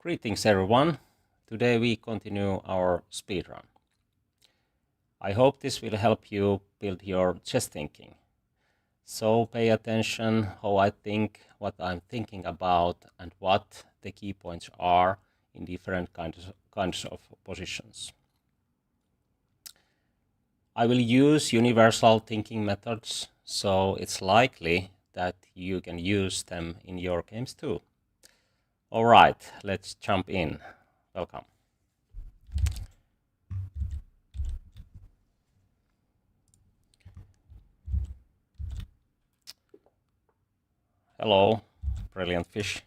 Greetings everyone. Today we continue our speedrun. I hope this will help you build your chess thinking. So pay attention how I think, what I'm thinking about, and what the key points are in different kinds of positions. I will use universal thinking methods, so it's likely that you can use them in your games too. All right, let's jump in. Welcome. Hello, brilliant fish.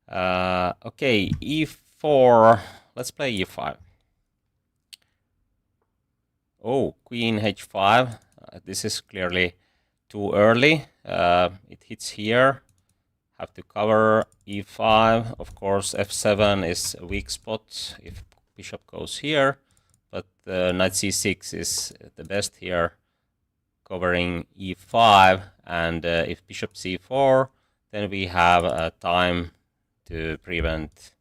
Okay, e4. Let's play e5. Oh, queen h5. This is clearly too early. It hits here. Have to cover e5. Of course, f7 is a weak spot if bishop goes here, but knight c6 is the best here, covering e5. And if bishop c4, then we have time to prevent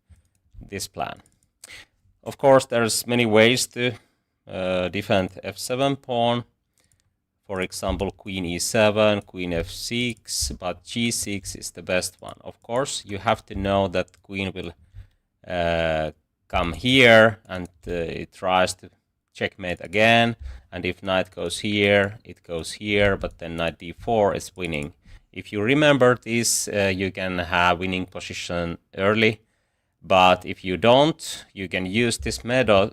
this plan. Of course, there's many ways to defend f7 pawn. For example, queen e7, queen f6, but g6 is the best one. Of course, you have to know that queen will come here and it tries to checkmate again. And if knight goes here, it goes here, but then knight d4 is winning. If you remember this, you can have winning position early. But if you don't, you can use this method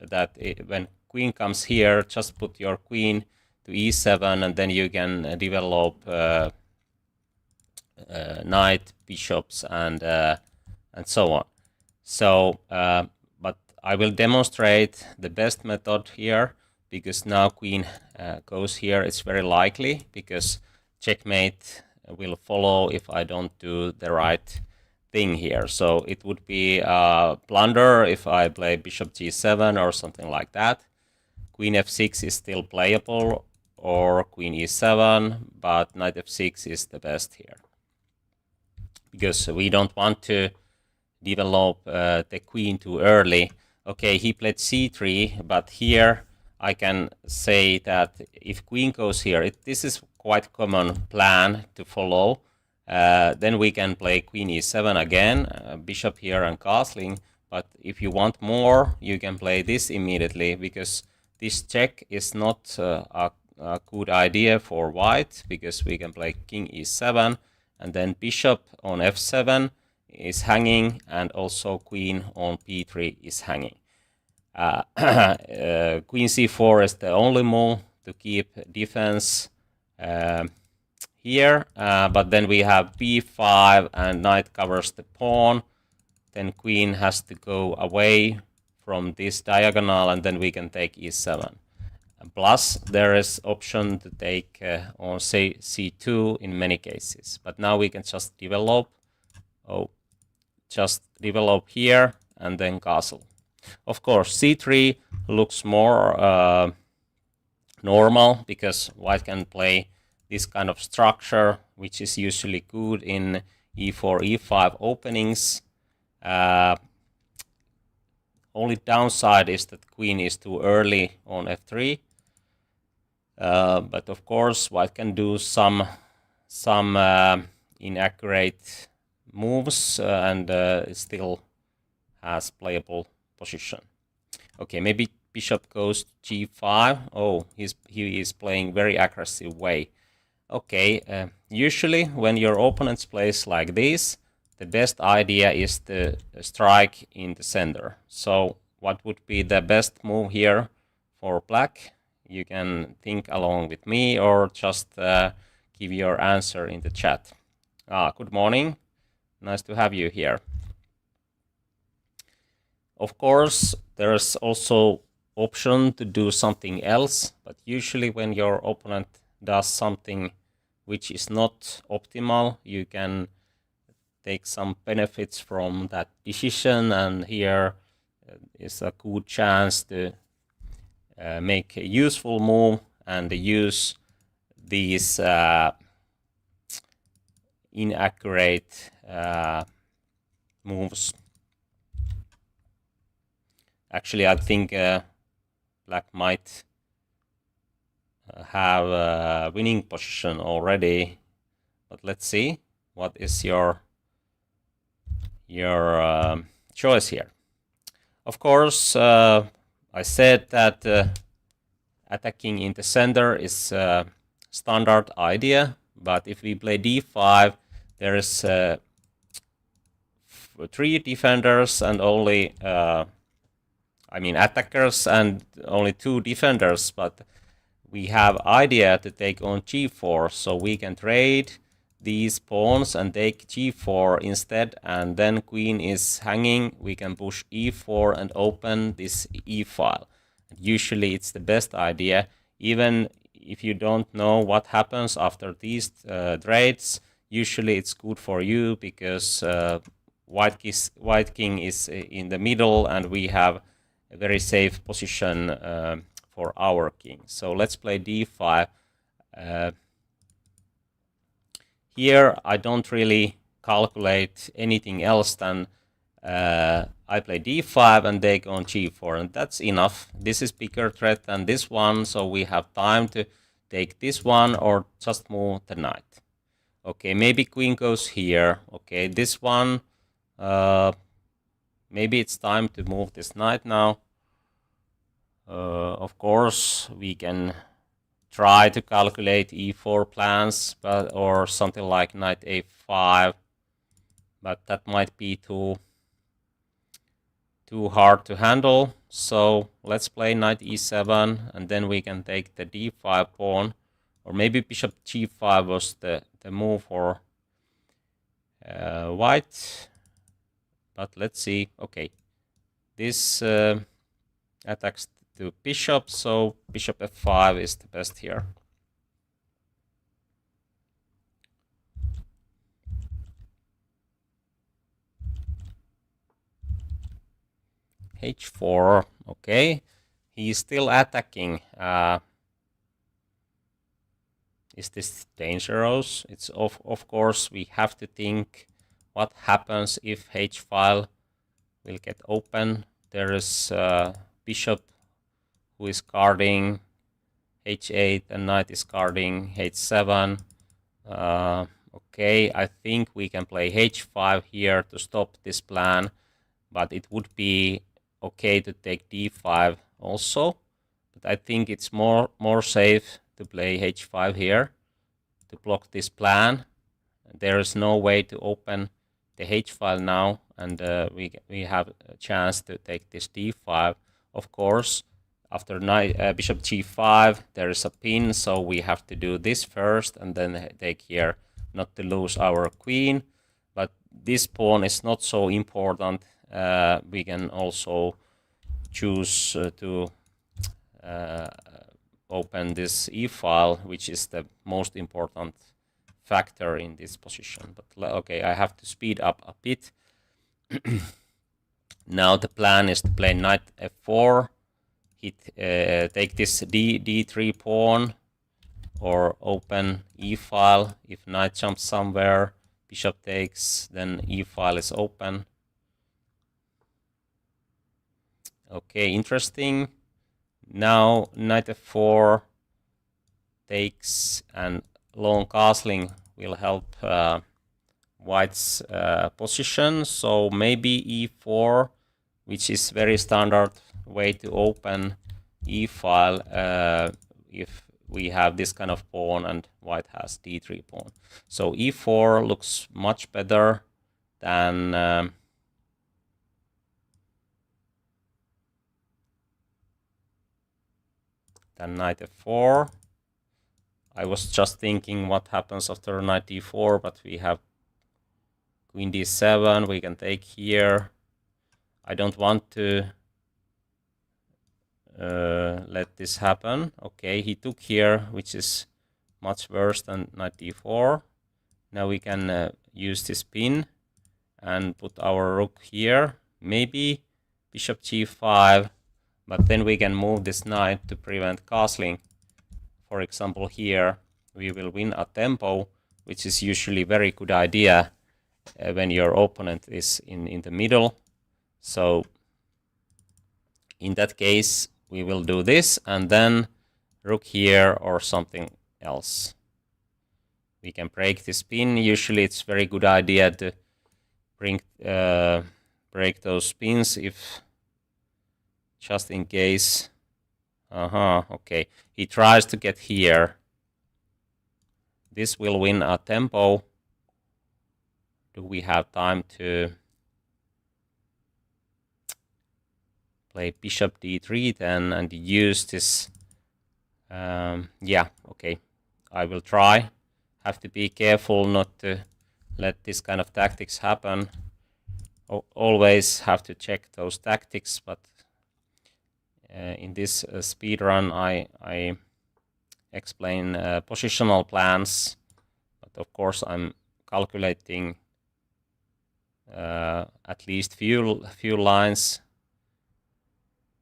that when queen comes here, just put your queen to e7, and then you can develop knight, bishops, and so on. So, but I will demonstrate the best method here, because now queen goes here. It's very likely, because checkmate will follow if I don't do the right thing here. So it would be a blunder if I play bishop g7 or something like that. Queen f6 is still playable, or queen e7, but knight f6 is the best here, because we don't want to develop the queen too early. Okay, he played c3, but here I can say that if queen goes here, this is quite common plan to follow. Then we can play queen e7 again, bishop here and castling. But if you want more, you can play this immediately, because this check is not a good idea for white, because we can play king e7, and then bishop on f7 is hanging, and also queen on p3 is hanging. Queen c4 is the only move to keep defense here, but then we have b5 and knight covers the pawn. Then queen has to go away from this diagonal, and then we can take e7. Plus, there is option to take on say c2 in many cases. But now we can just develop. Just develop here and then castle. Of course, c3 looks more normal, because white can play this kind of structure, which is usually good in e4, e5 openings. Only downside is that queen is too early on f3. But of course, white can do some inaccurate moves and still has playable position. Okay, maybe bishop goes g5. Oh, he is playing very aggressive way. Okay, usually when your opponent plays like this, the best idea is to strike in the center. So what would be the best move here for black? You can think along with me, or just give your answer in the chat. Good morning. Nice to have you here. Of course, there's also option to do something else, but usually when your opponent does something which is not optimal, you can take some benefits from that decision, and here is a good chance to make a useful move and use these inaccurate moves Actually, I think black might have a winning position already, but let's see what is your choice here. Of course, I said that attacking in the center is a standard idea, but if we play d5, there is 3 defenders and only attackers and only 2 defenders, but we have idea to take on g4, so we can trade these pawns and take g4 instead, and then queen is hanging. We can push e4 and open this e file. Usually it's the best idea, even if you don't know what happens after these trades. Usually it's good for you because white king is in the middle and we have a very safe position for our king. So let's play d5. Here I don't really calculate anything else than I play d5 and they go on g4, and that's enough. This is bigger threat than this one, so we have time to take this one or just move the knight. Okay, maybe queen goes here. Okay, this one, maybe it's time to move this knight now. Of course, we can try to calculate e4 plans, or something like knight a5, but that might be too hard to handle. So let's play knight e7, and then we can take the d5 pawn, or maybe bishop g5 was the move for white. But let's see. Okay, this attacks to bishop, so bishop f5 is the best here. h4. Okay, he's still attacking. Is this dangerous? It's of course we have to think what happens if h file will get open. There is bishop who is guarding h8 and knight is guarding h7. Okay, I think we can play h5 here to stop this plan, but it would be okay to take d5 also. But I think it's more safe to play h5 here to block this plan. There is no way to open the h file now, and we have a chance to take this d5. Of course, after bishop g5, there is a pin, so we have to do this first and then take here, not to lose our queen. But this pawn is not so important. We can also choose to open this e file, which is the most important factor in this position. But okay, I have to speed up a bit. Now the plan is to play knight f4, take this d3 pawn, or open e file. If knight jumps somewhere, bishop takes, then e file is open. Okay, interesting. Now knight f4 takes, and long castling will help white's position. So maybe e4, which is very standard way to open e file if we have this kind of pawn and white has d3 pawn. So e4 looks much better than knight f4. I was just thinking what happens after knight d4, but we have queen d7. We can take here. I don't want to let this happen. Okay, he took here, which is much worse than knight d4. Now we can use this pin and put our rook here. Maybe bishop g5, but then we can move this knight to prevent castling. For example, here we will win a tempo, which is usually very good idea when your opponent is in the middle. So In that case, we will do this, and then rook here or something else. We can break the spin. Usually it's very good idea to break those spins if just in case. Okay. He tries to get here. This will win a tempo. Do we have time to play bishop d3 then and use this? Yeah, okay. I will try. Have to be careful not to let this kind of tactics happen. Always have to check those tactics, but in this speed run I explain positional plans, but of course I'm calculating at least few lines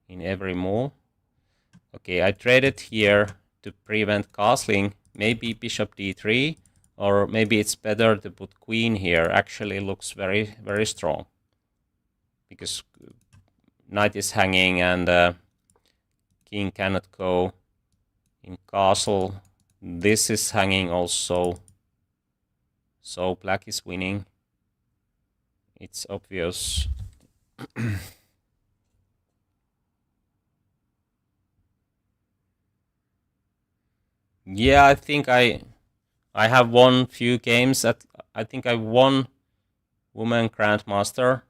in every move. Okay, I traded here to prevent castling. Maybe bishop d3, or maybe it's better to put queen here. Actually looks very, very strong, because knight is hanging and king cannot go in castle. This is hanging also, so black is winning. It's obvious. Yeah, I think I have won few games. I think I won Women Grandmaster.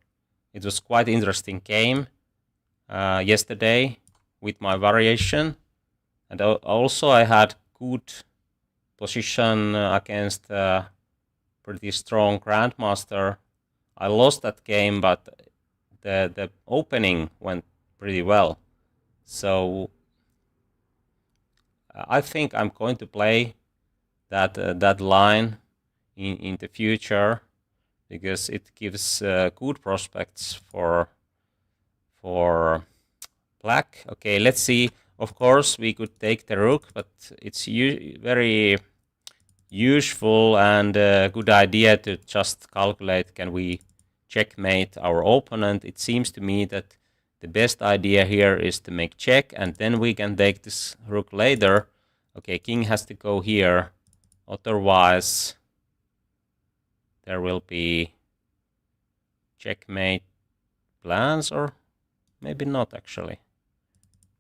It was quite interesting game yesterday with my variation, and also I had good position against pretty strong Grandmaster. I lost that game, but the opening went pretty well. So I think I'm going to play that line in the future, because it gives good prospects for black. Okay, let's see. Of course, we could take the rook, but it's very useful and good idea to just calculate, can we checkmate our opponent? It seems to me that the best idea here is to make check, and then we can take this rook later. Okay, king has to go here, otherwise there will be checkmate plans, or maybe not actually.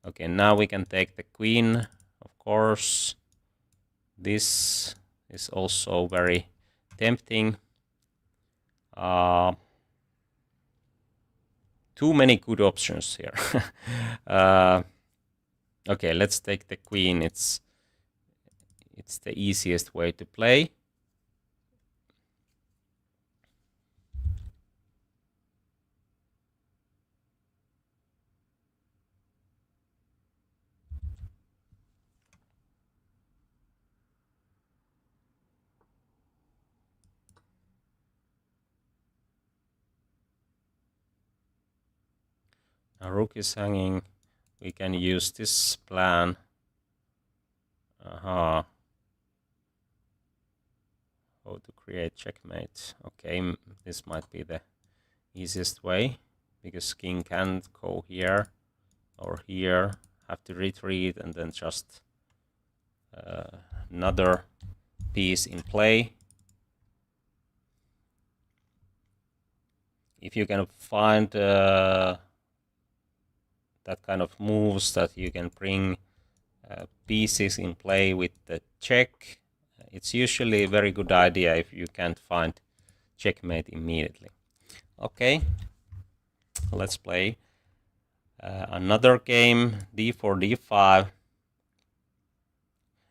Okay, now we can take the queen, of course. This is also very tempting. Too many good options here. Okay, let's take the queen. It's the easiest way to play. Now rook is hanging. We can use this plan. How to create checkmate. Okay, this might be the easiest way, because king can't go here or here. Have to retreat and then just another piece in play. If you can find that kind of moves that you can bring pieces in play with the check, it's usually a very good idea if you can't find checkmate immediately. Okay, let's play another game, d4, d5.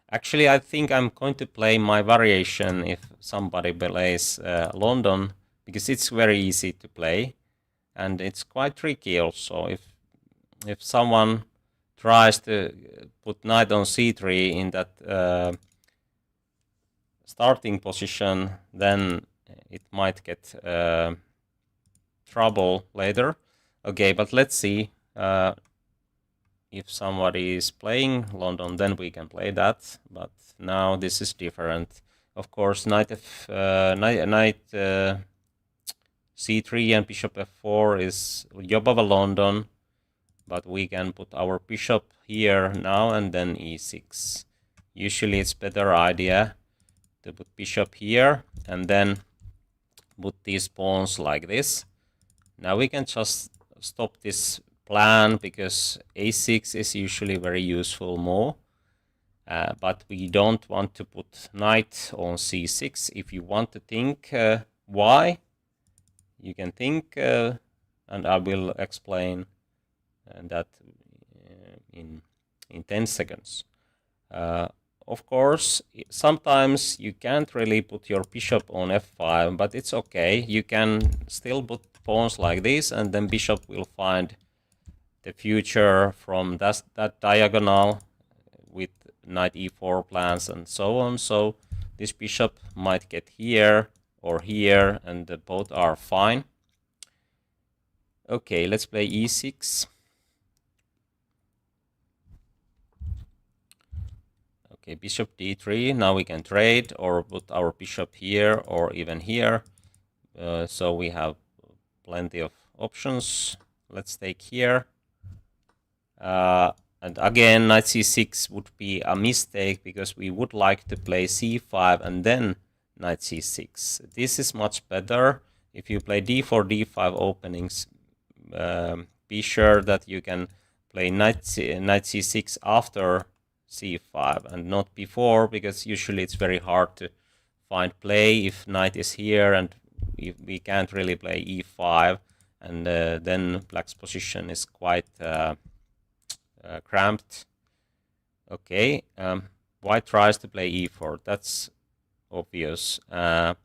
Actually, I think I'm going to play my variation if somebody plays London, because it's very easy to play, and it's quite tricky also. If someone tries to put knight on c3 in that starting position, then it might get trouble later. Okay, but let's see. If somebody is playing London, then we can play that. But now this is different. Of course, knight c3 and bishop f4 is job of a London. but we can put our bishop here now and then e6. Usually it's better idea to put bishop here and then put these pawns like this. Now we can just stop this plan because a6 is usually very useful move. But we don't want to put knight on c6. If you want to think why, you can think, and I will explain that in 10 seconds. Of course, sometimes you can't really put your bishop on f5, but it's okay. You can still put pawns like this, and then bishop will find the future from that diagonal with knight e4 plans and so on. So this bishop might get here or here, and both are fine. Okay, let's play e6. Okay, bishop d3. Now we can trade or put our bishop here or even here. So we have plenty of options. Let's take here. And again, knight c6 would be a mistake because we would like to play c5 and then knight c6. This is much better. If you play d4, d5 openings, be sure that you can play knight c6 after c5 and not before, because usually it's very hard to find play if knight is here and if we can't really play e5, and then black's position is quite cramped. Okay, white tries to play e4. That's obvious. How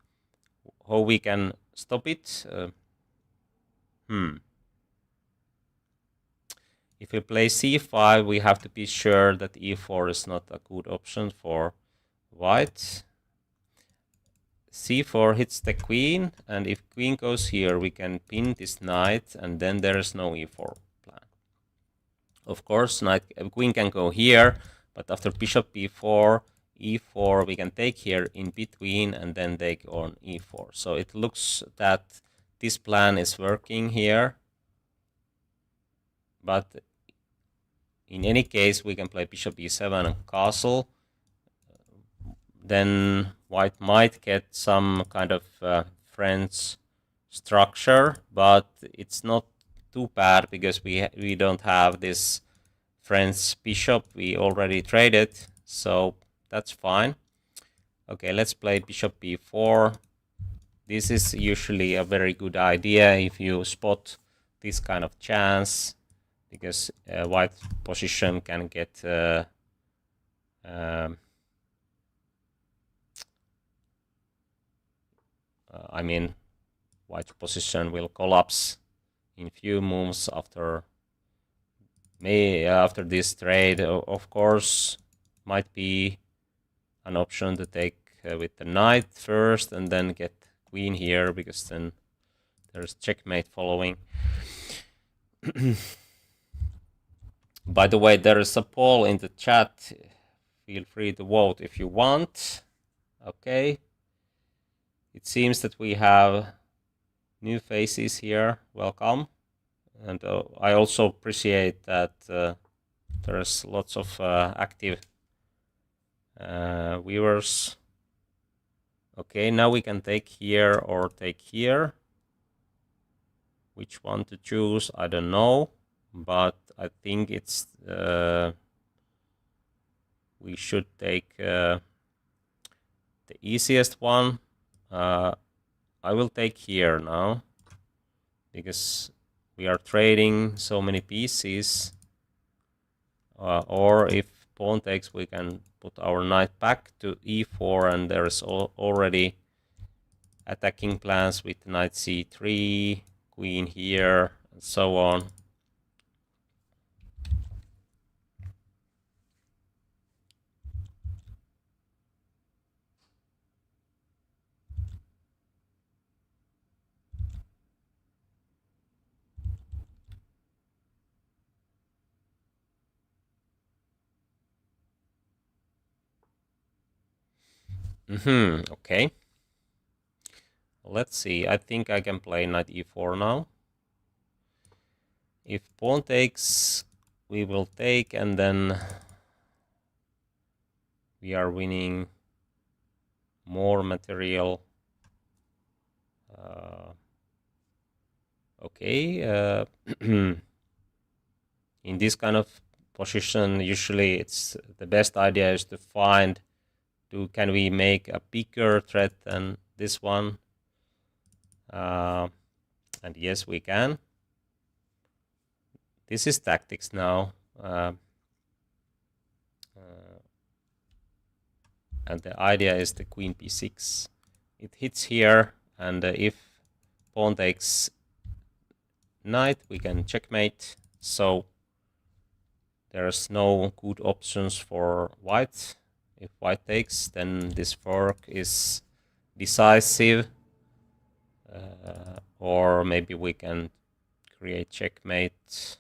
we can stop it? If we play c5, we have to be sure that e4 is not a good option for white. c4 hits the queen, and if queen goes here, we can pin this knight, and then there is no e4 plan. Of course, queen can go here, but after bishop b4, e4, we can take here in between and then take on e4. So it looks that this plan is working here, but in any case, we can play bishop e7 and castle. Then white might get some kind of French structure, but it's not too bad because we don't have this French bishop. We already traded, so that's fine. Okay, let's play bishop b4. This is usually a very good idea if you spot this kind of chance, because white position can get I mean, white position will collapse in few moves after this trade. Of course, might be an option to take with the knight first and then get queen here, because then there's checkmate following. By the way, there is a poll in the chat. Feel free to vote if you want. Okay. It seems that we have new faces here. Welcome. And I also appreciate that there's lots of active viewers. Okay, now we can take here or take here. Which one to choose, I don't know. But I think it's we should take the easiest one. I will take here now, because we are trading so many pieces. Or if pawn takes, we can put our knight back to e4, and there is already attacking plans with knight c3, queen here, and so on. Okay. Let's see. I think I can play knight e4 now. If pawn takes, we will take, and then we are winning more material. Okay. In this kind of position, usually it's the best idea is to find, can we make a bigger threat than this one? And yes, we can. This is tactics now. And the idea is the queen b6. It hits here, and if pawn takes knight, we can checkmate. So there's no good options for white. If white takes, then this fork is decisive. Or maybe we can create checkmate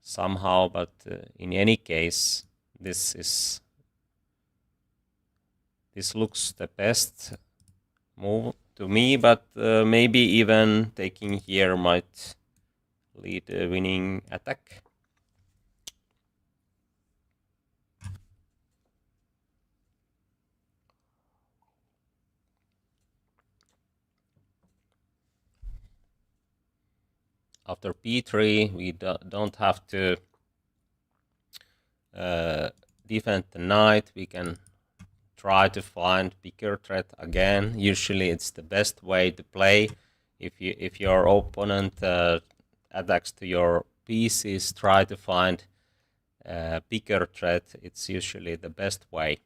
somehow, but in any case, this looks the best move to me, but maybe even taking here might lead a winning attack. After b3, we don't have to defend the knight. We can try to find bigger threat again. Usually it's the best way to play. If your opponent attacks to your pieces, try to find bigger threat. It's usually the best way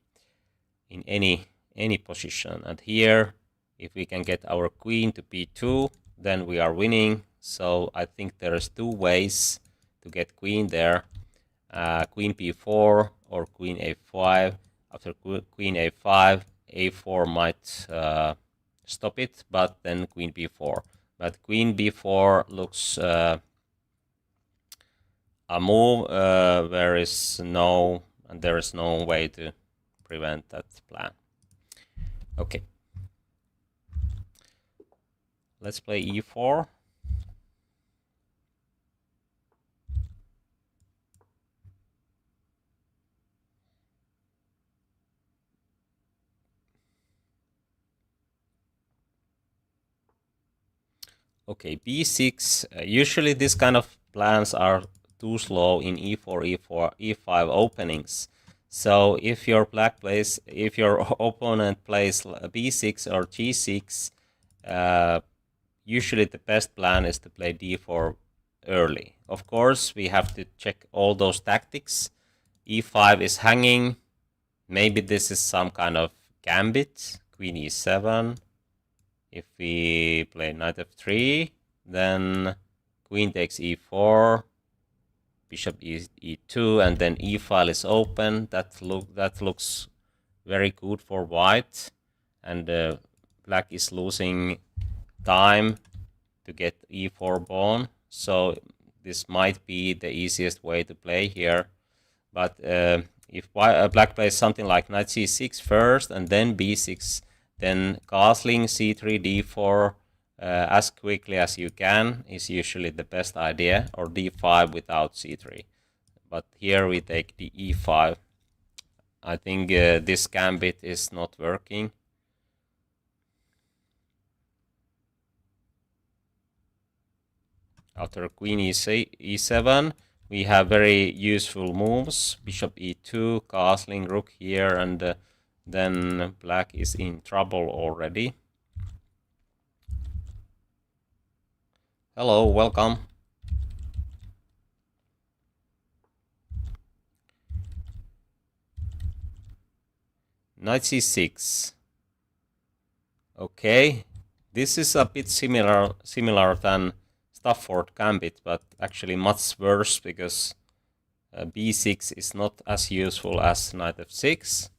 in any position. And here, if we can get our queen to b2, then we are winning. So I think there's two ways to get queen there. Queen b4 or queen a5. After queen a5, a4 might stop it, but then queen b4. But queen b4 looks a move where there is no way to prevent that plan. Okay. Let's play e4. Okay, b6. Usually this kind of plans are too slow in e4, e4, e5 openings. So if your opponent plays b6 or g6, usually the best plan is to play d4 early. Of course, we have to check all those tactics. e5 is hanging. Maybe this is some kind of gambit. Queen e7. If we play knight f3, then queen takes e4, bishop e2, and then e file is open. That looks very good for white, and black is losing time to get e4 pawn. So this might be the easiest way to play here. But if black plays something like knight c6 first and then b6, then castling c3, d4 as quickly as you can is usually the best idea, or d5 without c3. But here we take the e5. I think this gambit is not working. After queen e7, we have very useful moves. Bishop e2, castling rook here, and then black is in trouble already. Hello, welcome. Knight c6. Okay, this is a bit similar than Stafford Gambit, but actually much worse because b6 is not as useful as knight f6.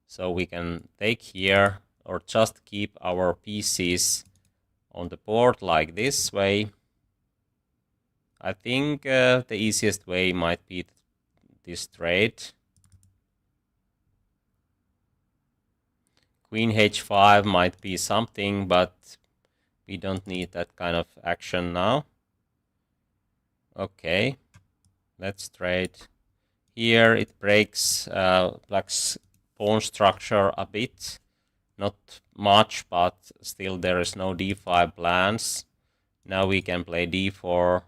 So we can take here or just keep our pieces on the board like this way. I think the easiest way might be this trade. Queen h5 might be something, but we don't need that kind of action now. Okay, let's trade. Here it breaks black's pawn structure a bit. Not much, but still there is no d5 plans. Now we can play d4,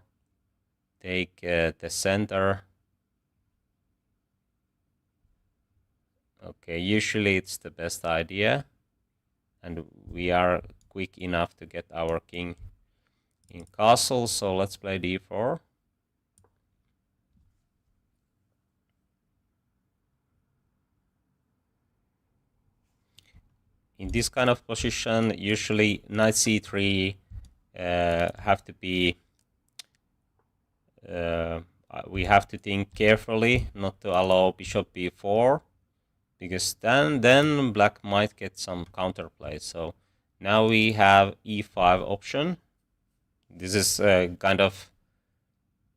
take the center. Okay, usually it's the best idea. And we are quick enough to get our king in castle, so let's play d4. In this kind of position, usually knight c3 have to be we have to think carefully not to allow bishop b4, because then black might get some counterplay. So now we have e5 option. This is kind of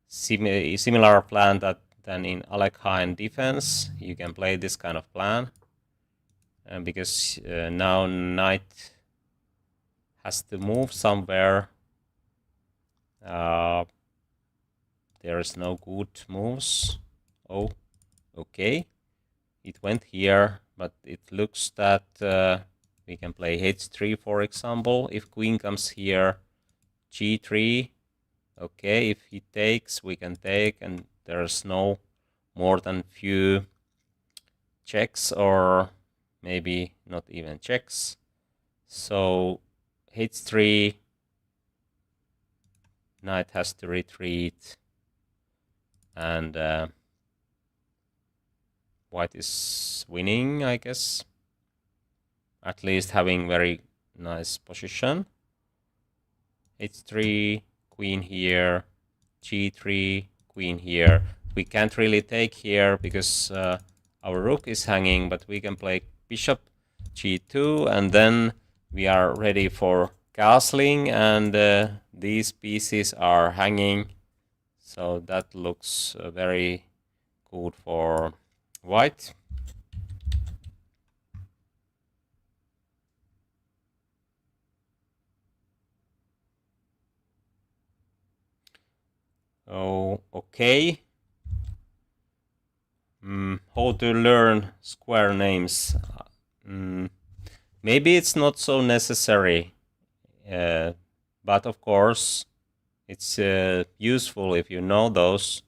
similar plan than in Alekhine defense. You can play this kind of plan, because now knight has to move somewhere. There is no good moves. Oh, okay. It went here, but it looks that we can play h3, for example. If queen comes here, g3. Okay, if he takes, we can take, and there's no more than few checks, or maybe not even checks. So h3, knight has to retreat, and white is winning, I guess. At least having very nice position. h3, queen here, g3, queen here. We can't really take here because our rook is hanging, but we can play bishop g2, and then we are ready for castling, and these pieces are hanging. So that looks very good for white. Oh, okay. How to learn square names? Maybe it's not so necessary, but of course it's useful if you know those.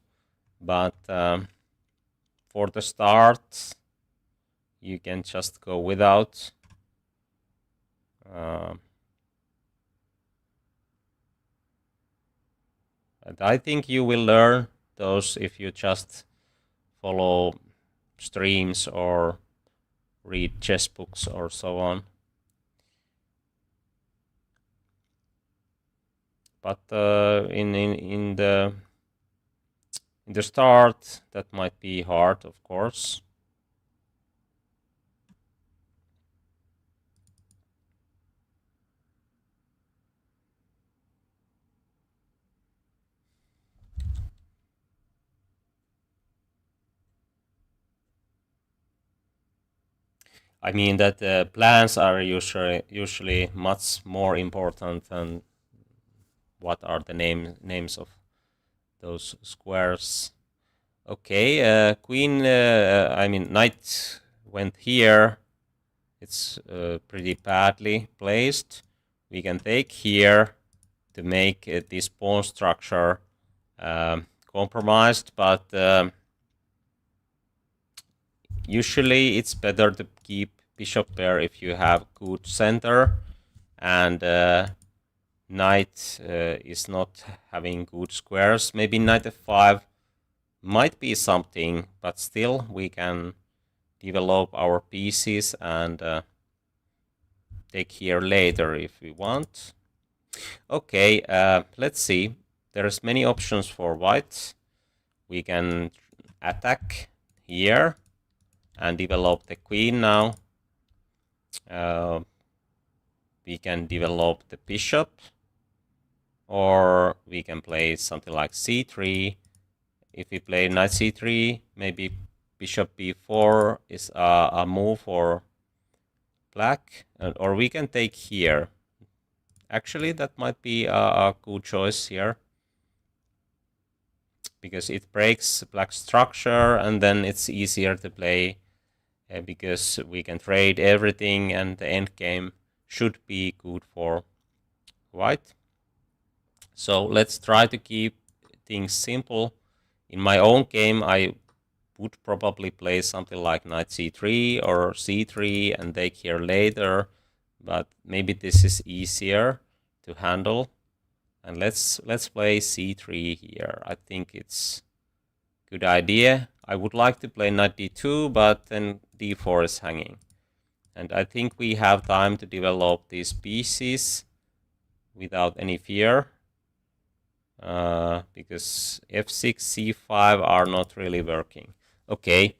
But for the start, you can just go without. And I think you will learn those if you just follow streams or read chess books or so on. But in the start, that might be hard, of course. I mean that plans are usually much more important than what are the names of those squares. Okay, queen. I mean, knight went here. It's pretty badly placed. We can take here to make this pawn structure compromised, but usually it's better to keep bishop there if you have good center, and knight is not having good squares. Maybe knight f5 might be something, but still we can develop our pieces and take here later if we want. Okay, let's see. There's many options for white. We can attack here and develop the queen now. We can develop the bishop, or we can play something like c3. If we play knight c3, maybe bishop b4 is a move for black, or we can take here. Actually, that might be a good choice here. because it breaks black structure, and then it's easier to play because we can trade everything, and the end game should be good for white. So let's try to keep things simple. In my own game, I would probably play something like knight c3 or c3 and take here later, but maybe this is easier to handle. And let's play c3 here. I think it's a good idea. I would like to play knight d2, but then d4 is hanging. And I think we have time to develop these pieces without any fear. Because f6, c5 are not really working. Okay,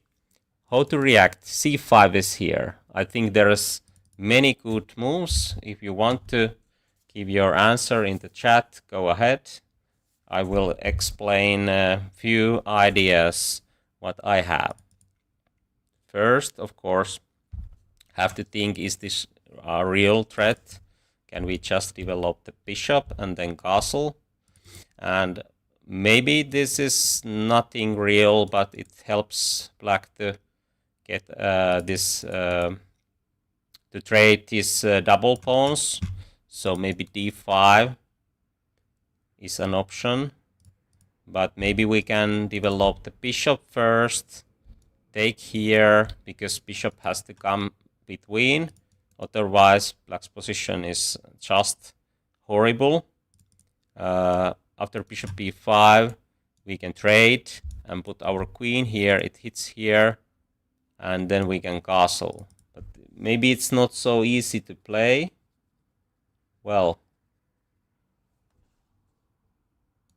how to react? c5 is here. I think there's many good moves. If you want to give your answer in the chat, go ahead. I will explain a few ideas what I have. First, of course, have to think, is this a real threat? Can we just develop the bishop and then castle? And maybe this is nothing real, but it helps black to get to trade these double pawns. So maybe d5 is an option, but maybe we can develop the bishop first, take here, because bishop has to come between, otherwise black's position is just horrible. After bishop b5, we can trade and put our queen here. It hits here, and then we can castle. But maybe it's not so easy to play. Well,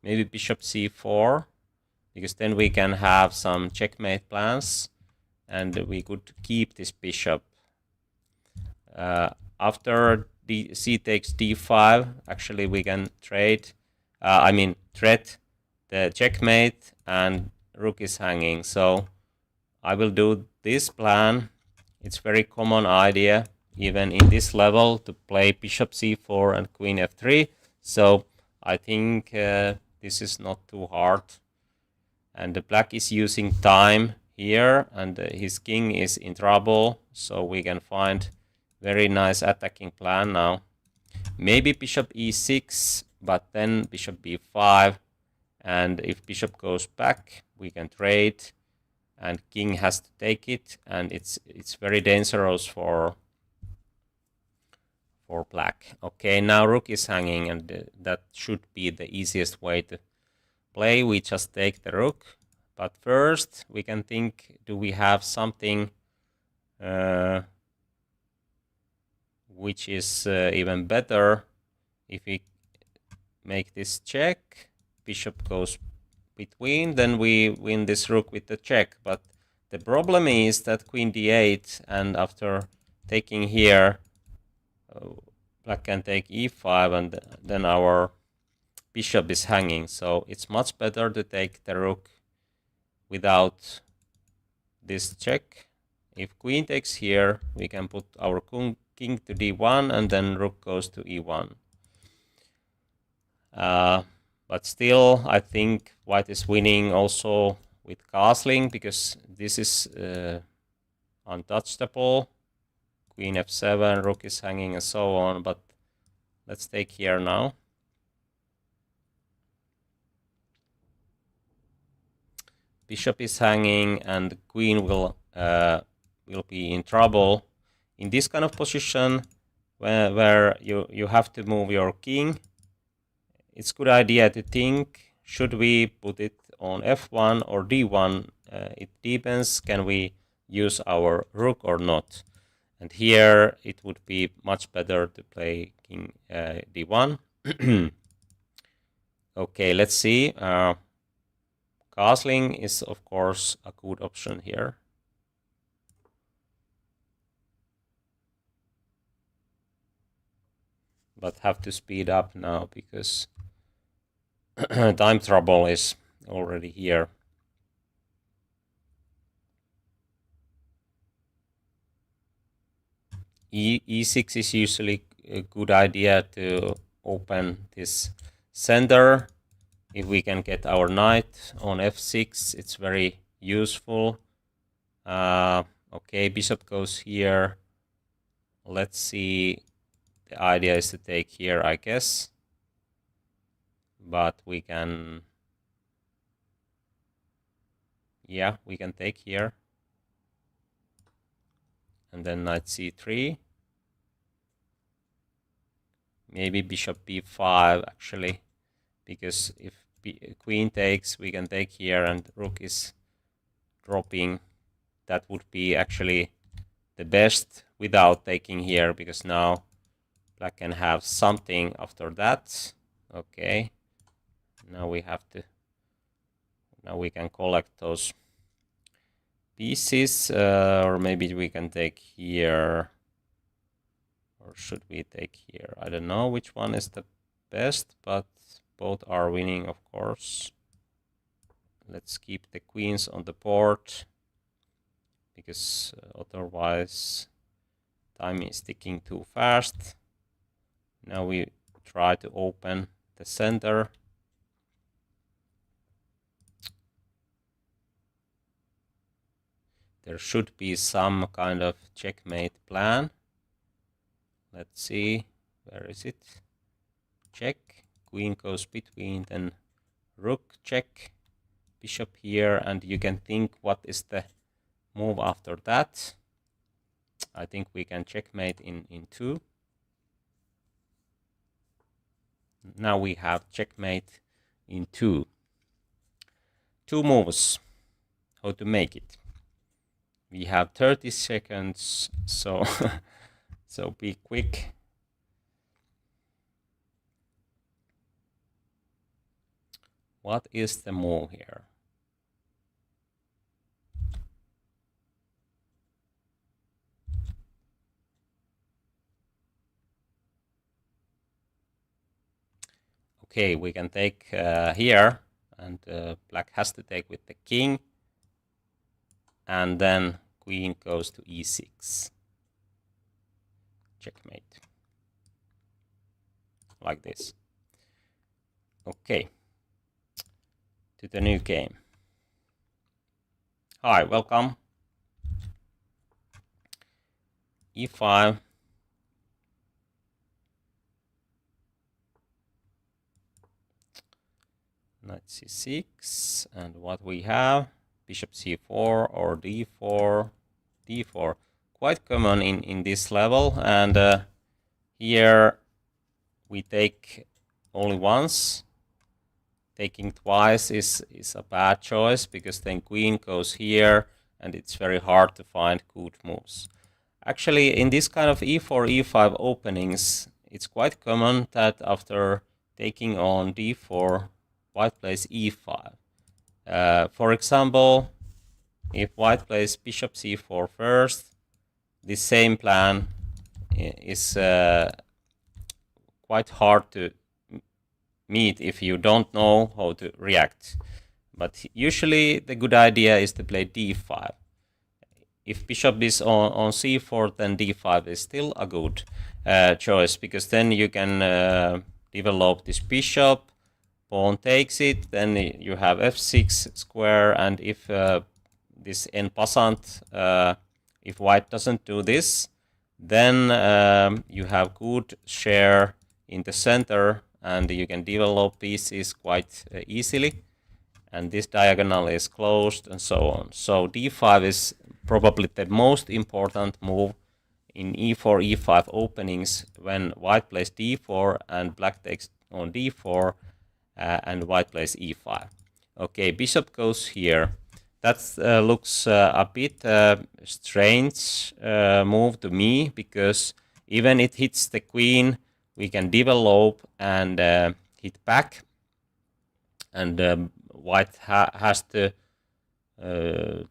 maybe bishop c4, because then we can have some checkmate plans, and we could keep this bishop. After c takes d5, actually we can trade. Threat the checkmate, and rook is hanging. So I will do this plan. It's very common idea, even in this level, to play bishop c4 and queen f3. So I think this is not too hard. And the black is using time here, and his king is in trouble. So we can find very nice attacking plan now. Maybe bishop e6, but then bishop b5, and if bishop goes back, we can trade, and king has to take it, and it's very dangerous for black. Okay, now rook is hanging, and that should be the easiest way to play. We just take the rook, but first we can think, do we have something which is even better? If we make this check, bishop goes between, then we win this rook with the check. But the problem is that queen d8, and after taking here, black can take e5, and then our bishop is hanging. So it's much better to take the rook without this check. If queen takes here, we can put our king to d1, and then rook goes to e1. But still, I think white is winning also with castling, because this is untouchable. Queen f7, rook is hanging, and so on. But let's take here now. Bishop is hanging, and the queen will be in trouble. In this kind of position, where you have to move your king, it's a good idea to think, should we put it on f1 or d1? It depends, can we use our rook or not? And here it would be much better to play king d1. Okay, let's see. Castling is, of course, a good option here. But have to speed up now, because time trouble is already here. E6 is usually a good idea to open this center, If we can get our knight on f6, it's very useful. Okay, bishop goes here. Let's see. The idea is to take here, I guess. But we can... Yeah, we can take here. And then knight c3. Maybe bishop b5, actually. Because if queen takes, we can take here, and rook is dropping. That would be actually the best without taking here, because now black can have something after that. Okay. Now we have to... Now we can collect those pieces, or maybe we can take here. Or should we take here? I don't know which one is the best, but both are winning, of course. Let's keep the queens on the board, because otherwise time is ticking too fast. Now we try to open the center. There should be some kind of checkmate plan. Let's see, where is it? Check, queen goes between, then rook check, bishop here, and you can think what is the move after that. I think we can checkmate in 2. Now we have checkmate in 2. 2 moves. How to make it? We have 30 seconds, so so be quick. What is the move here? Okay, we can take here, and black has to take with the king, and then queen goes to e6. Checkmate. Like this. Okay. To the new game. Hi, welcome. e5. Knight c6, and what we have? Bishop c4 or d4. d4. Quite common in this level, and here we take only once. Taking twice is a bad choice, because then queen goes here, and it's very hard to find good moves. Actually, in this kind of e4, e5 openings, it's quite common that after taking on d4, white plays e5. For example, if white plays bishop c4 first, the same plan is quite hard to meet if you don't know how to react. But usually the good idea is to play d5. If bishop is on c4, then d5 is still a good choice, because then you can develop this bishop, pawn takes it, then you have f6 square, and if this en passant, if white doesn't do this, then you have good share in the center, and you can develop pieces quite easily, and this diagonal is closed, and so on. So d5 is probably the most important move in e4, e5 openings, when white plays d4 and black takes on d4, and white plays e5. Okay, bishop goes here. That looks a bit strange move to me, because even it hits the queen, we can develop and hit back, and white has to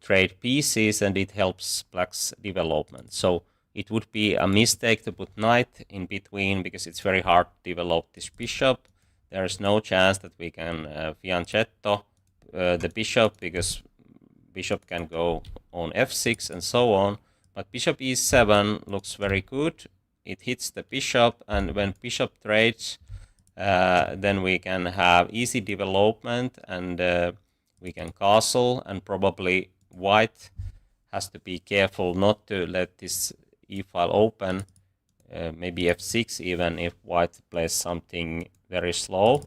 trade pieces, and it helps black's development. So it would be a mistake to put knight in between, because it's very hard to develop this bishop. There is no chance that we can fianchetto the bishop, because bishop can go on f6 and so on. But bishop e7 looks very good. It hits the bishop, and when bishop trades, then we can have easy development, and we can castle, and probably white has to be careful not to let this e-file open, maybe f6 even if white plays something very slow.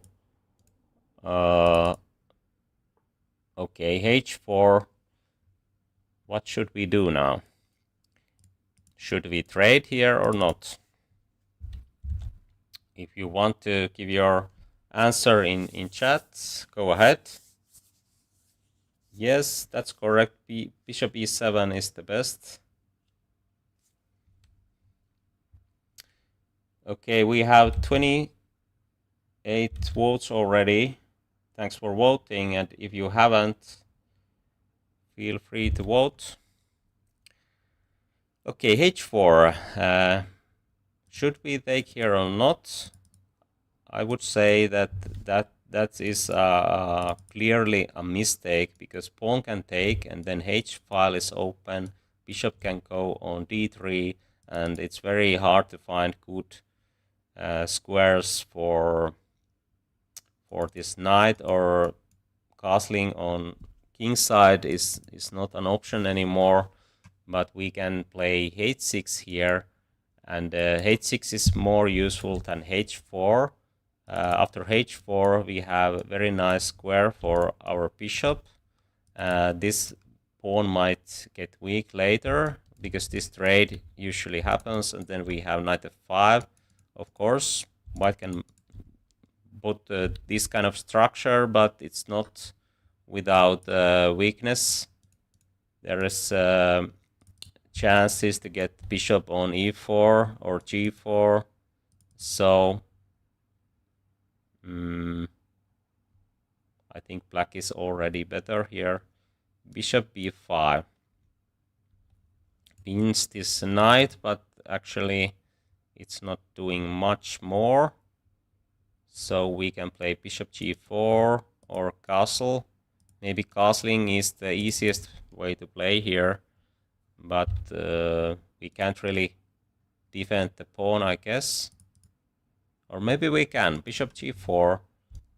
Okay, h4. What should we do now? Should we trade here or not? If you want to give your answer in chat, go ahead. Yes, that's correct. Bishop e7 is the best. Okay, we have 28 votes already. Thanks for voting, and if you haven't, feel free to vote. Okay, h4. Should we take here or not? I would say that is clearly a mistake, because pawn can take, and then h file is open. Bishop can go on d3, and it's very hard to find good squares for this knight, or castling on king side is not an option anymore. But we can play h6 here, and h6 is more useful than h4. After h4 we have a very nice square for our bishop. This pawn might get weak later, because this trade usually happens, and then we have knight f5. Of course, white can put this kind of structure, but it's not without weakness. There is chances to get bishop on e4 or g4. So I think black is already better here. Bishop b5 wins this knight, but actually it's not doing much more. So we can play bishop g4 or castle. Maybe castling is the easiest way to play here, but we can't really defend the pawn, I guess. Or maybe we can. Bishop g4.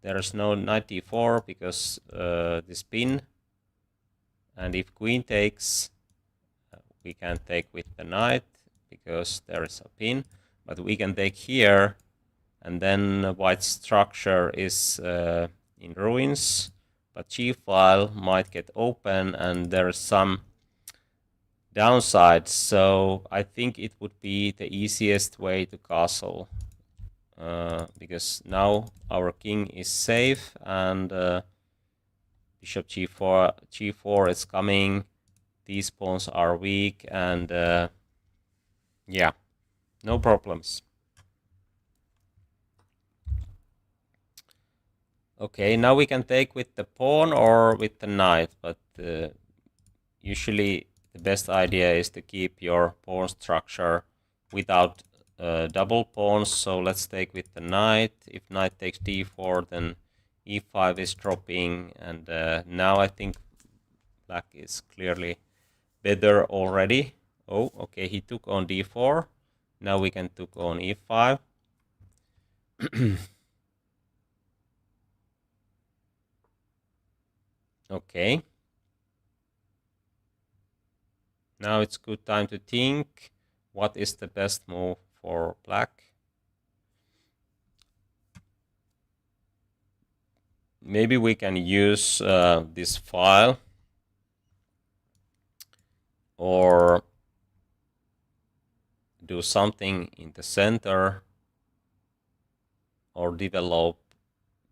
There is no knight d4 because this pin. And if queen takes, we can take with the knight because there is a pin. But we can take here, and then white's structure is in ruins. But g-file might get open, and there is some downside. So I think it would be the easiest way to castle. Because now our king is safe, and bishop g4 is coming. These pawns are weak, and yeah, no problems. Okay, now we can take with the pawn or with the knight, but usually the best idea is to keep your pawn structure without double pawns. So let's take with the knight. If knight takes d4, then e5 is dropping, and now I think black is clearly better already. Oh, okay, he took on d4. Now we can take on e5. Okay. Now it's good time to think what is the best move for black. Maybe we can use this file, or do something in the center, or develop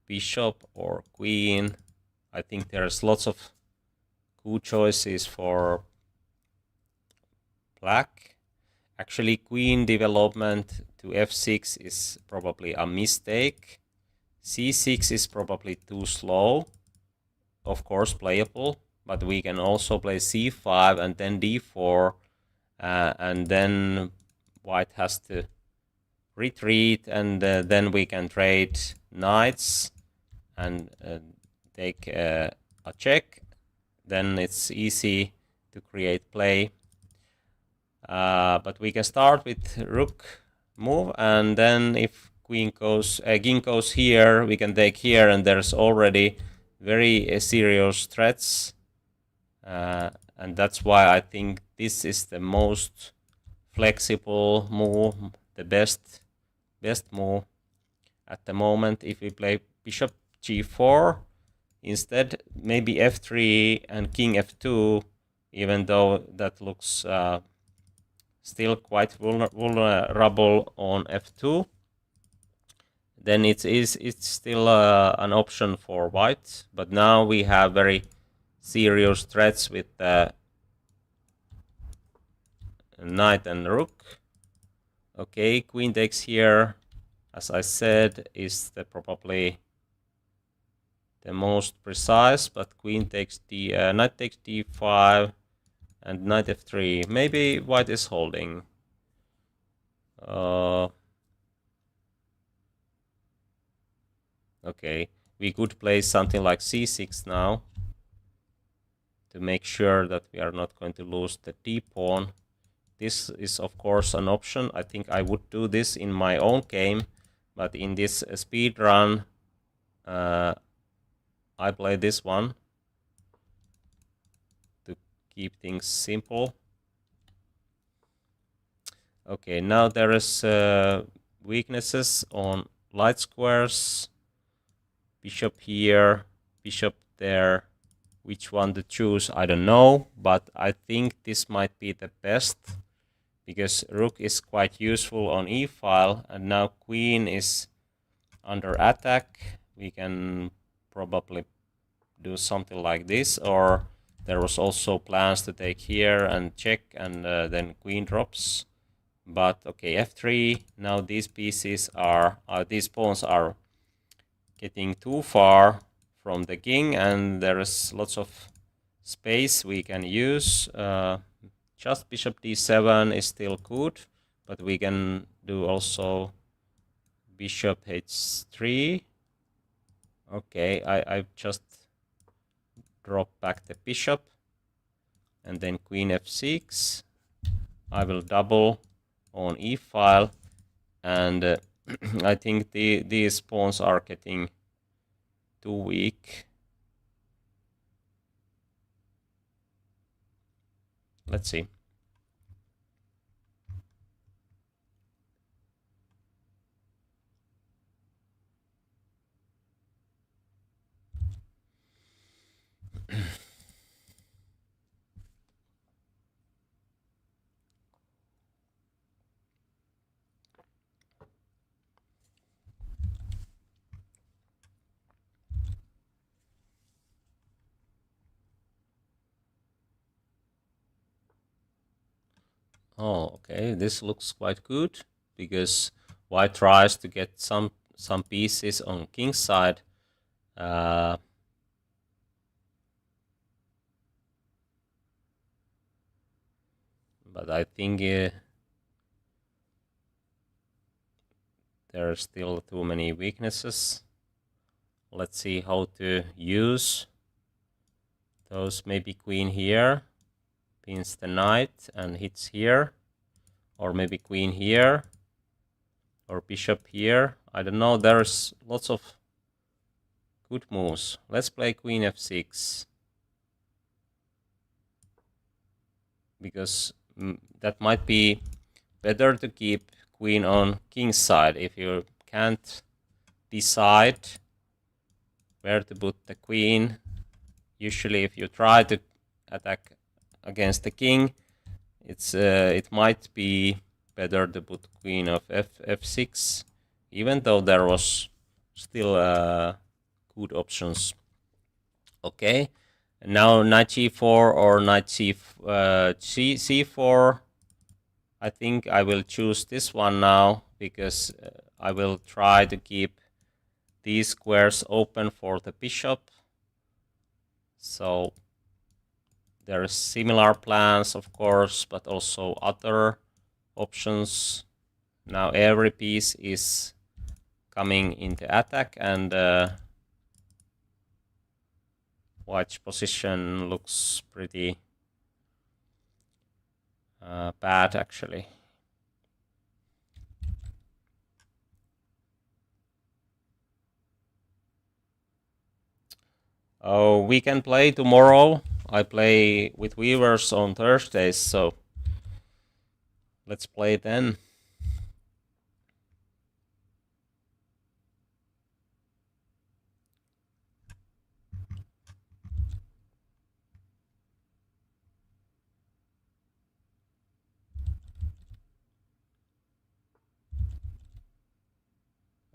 bishop or queen. I think there's lots of good choices for black. Actually, queen development to f6 is probably a mistake. c6 is probably too slow. Of course, playable, but we can also play c5 and then d4, and then white has to retreat, and then we can trade knights and take a check. Then it's easy to create play. But we can start with rook move, and then if king goes here, we can take here, and there's already very serious threats, and that's why I think this is the most flexible move, the best move at the moment. If we play bishop g4 instead, maybe f3 and king f2, even though that looks still quite vulnerable on f2, then it's still an option for white. But now we have very serious threats with knight and rook. Okay, queen takes here, as I said, is probably the most precise, but queen takes knight takes d5 and knight f3. Maybe white is holding. Okay, we could play something like c6 now to make sure that we are not going to lose the d pawn. This is of course an option. I think I would do this in my own game, but in this speed run I play this one to keep things simple. Okay, now there is weaknesses on light squares. Bishop here, bishop there. Which one to choose, I don't know, but I think this might be the best, because rook is quite useful on e-file, and now queen is under attack. We can probably do something like this, or there was also plans to take here and check, and then queen drops. But okay, f3. Now these pieces are these pawns are getting too far from the king, and there is lots of space we can use. Just bishop d7 is still good, but we can do also bishop h3. Okay, I just drop back the bishop, and then queen f6. I will double on e-file, and I think these pawns are getting too weak. Let's see. Oh, okay, this looks quite good, because white tries to get some pieces on king's side. But I think there are still too many weaknesses. Let's see how to use those. Maybe queen here pins the knight and hits here, or maybe queen here, or bishop here. I don't know, there's lots of good moves. Let's play queen f6, because that might be better to keep queen on king's side. If you can't decide where to put the queen, usually if you try to attack against the king, it might be better to put queen of f6, even though there was still good options. Okay, now knight g4 or knight c4. I think I will choose this one now, because I will try to keep these squares open for the bishop. So there are similar plans, of course, but also other options. Now every piece is coming into attack, and white's position looks pretty bad, actually. Oh, we can play tomorrow. I play with viewers on Thursdays, so let's play then.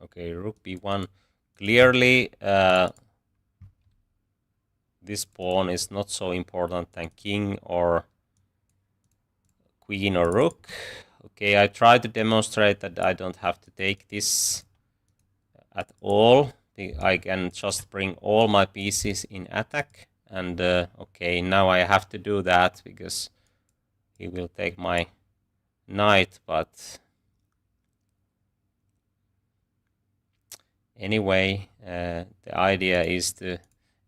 Okay, rook b1. Clearly, this pawn is not so important than king or queen or rook. Okay, I try to demonstrate that I don't have to take this at all. I can just bring all my pieces in attack. And okay, now I have to do that because he will take my knight. But anyway, the idea is to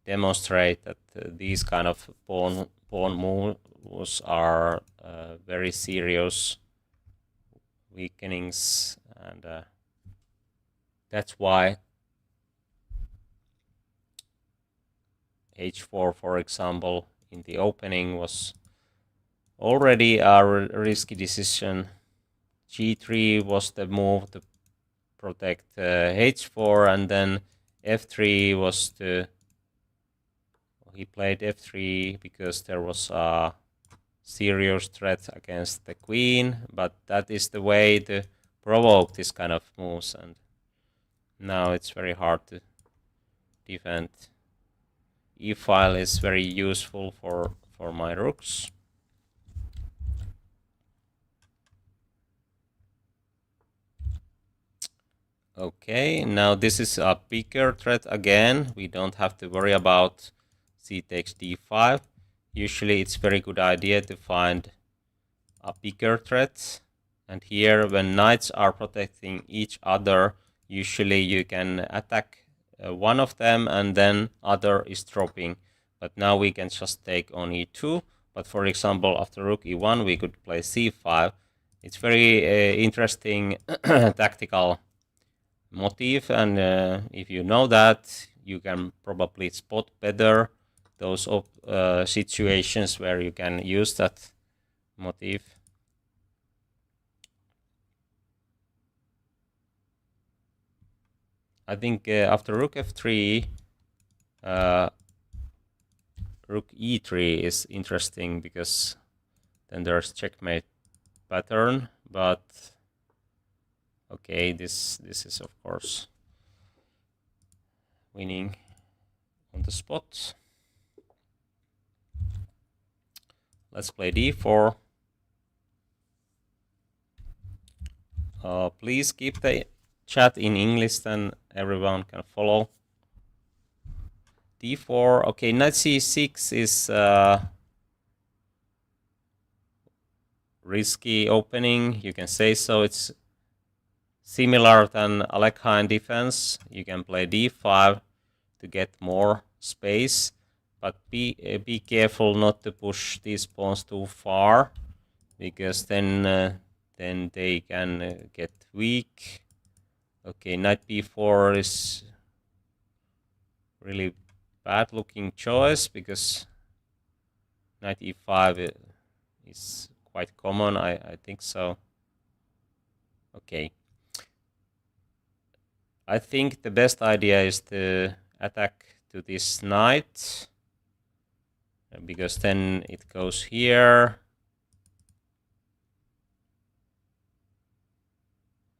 demonstrate that these kind of pawn moves are very serious weakenings, and that's why h4, for example, in the opening was already a risky decision. g3 was the move to protect h4, and then f3 was to... He played f3 because there was a serious threat against the queen, but that is the way to provoke this kind of moves, and now it's very hard to defend. E-file is very useful for my rooks. Okay, now this is a bigger threat again. We don't have to worry about c takes d5. Usually it's very good idea to find a bigger threat. And here, when knights are protecting each other, usually you can attack one of them and then other is dropping. But now we can just take on e2. But for example, after rook e1, we could play c5. It's very interesting tactical motif, and if you know that, you can probably spot better those situations where you can use that motif. I think after rook f3, rook e3 is interesting because then there's checkmate pattern, but okay, this is of course winning on the spot. Let's play d4. Please keep the chat in English, then everyone can follow. d4. Okay, knight c6 is risky opening. You can say so. It's similar than Alekhine defense. You can play d5 to get more space, but be careful not to push these pawns too far, because then they can get weak. Okay, knight b4 is really bad looking choice because knight e5 is quite common, I think so. Okay. I think the best idea is to attack to this knight, because then it goes here.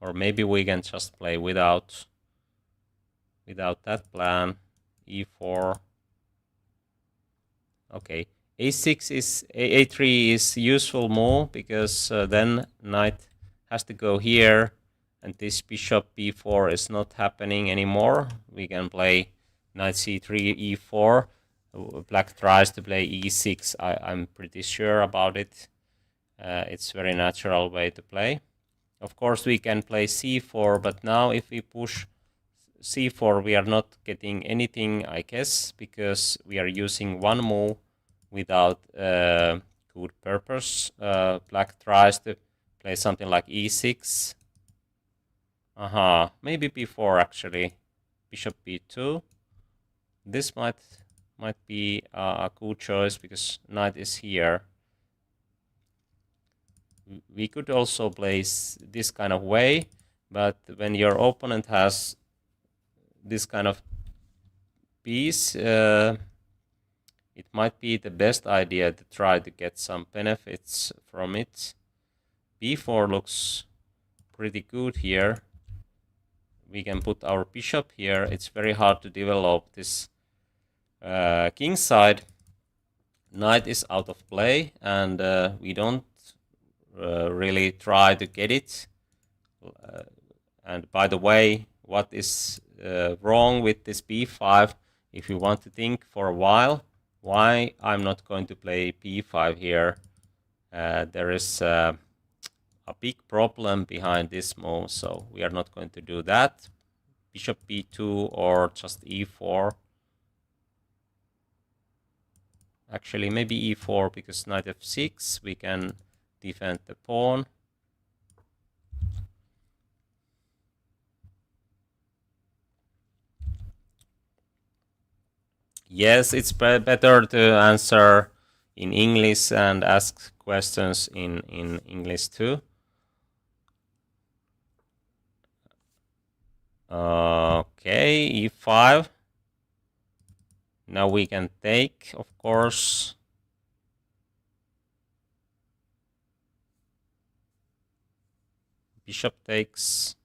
Or maybe we can just play without that plan. e4. Okay, a6 is a3 is useful move because then knight has to go here, and this bishop b4 is not happening anymore. We can play knight c3 e4. Black tries to play e6. I'm pretty sure about it. It's very natural way to play. Of course, we can play c4, but now if we push c4, we are not getting anything, I guess, because we are using one move without good purpose. Black tries to play something like e6. Maybe b4 actually. Bishop b2. This might might be a good choice because knight is here. We could also play this kind of way, but when your opponent has this kind of piece, it might be the best idea to try to get some benefits from it. b4 looks pretty good here. We can put our bishop here. It's very hard to develop this king side. Knight is out of play, and we don't really try to get it. And by the way, what is wrong with this b5? If you want to think for a while, why I'm not going to play b5 here? There is a big problem behind this move, so we are not going to do that. Bishop b2 or just e4. Actually, maybe e4, because knight f6, we can defend the pawn. Yes, it's better to answer in English and ask questions in English too. Okay, e5. Now we can take, of course. Bishop takes,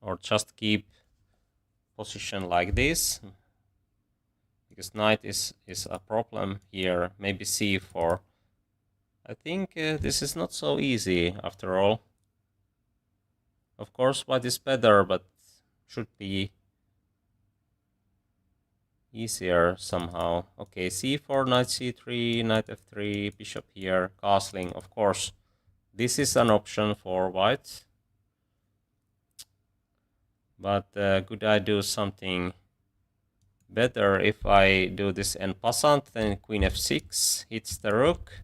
or just keep position like this, because knight is a problem here. Maybe c4. I think this is not so easy after all. Of course, white is better, but should be easier somehow. Okay, c4, knight c3, knight f3, bishop here, castling. Of course, this is an option for white. But could I do something better if I do this en passant? Then queen f6 hits the rook.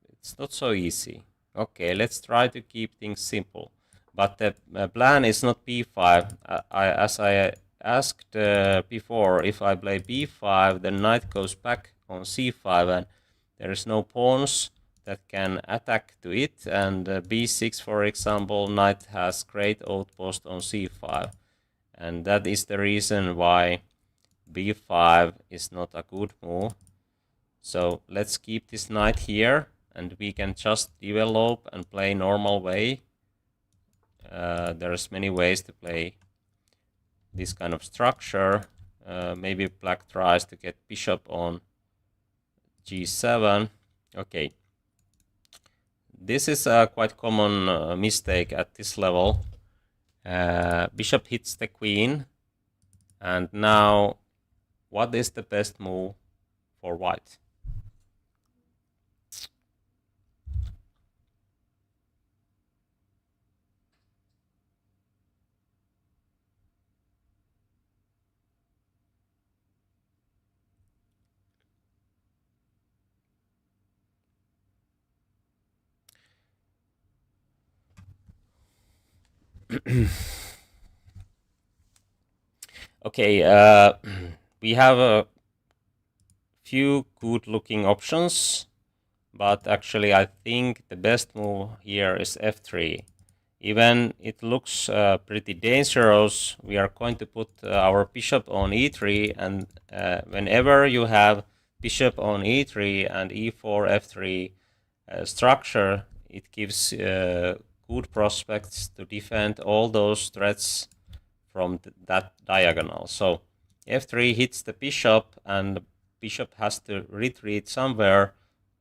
It's not so easy. Okay, let's try to keep things simple. But the plan is not b5. As I asked before, if I play b5, then knight goes back on c5, and there is no pawns that can attack to it. And b6, for example, knight has great outpost on c5, and that is the reason why b5 is not a good move. So let's keep this knight here, and we can just develop and play normal way. There's many ways to play this kind of structure. Maybe black tries to get bishop on g7. Okay. This is a quite common mistake at this level. Bishop hits the queen. And now, what is the best move for white? Okay, we have a few good looking options, but actually I think the best move here is f3. Even it looks pretty dangerous, we are going to put our bishop on e3, and whenever you have bishop on e3 and e4, f3 structure, it gives good prospects to defend all those threats from that diagonal. So f3 hits the bishop, and the bishop has to retreat somewhere.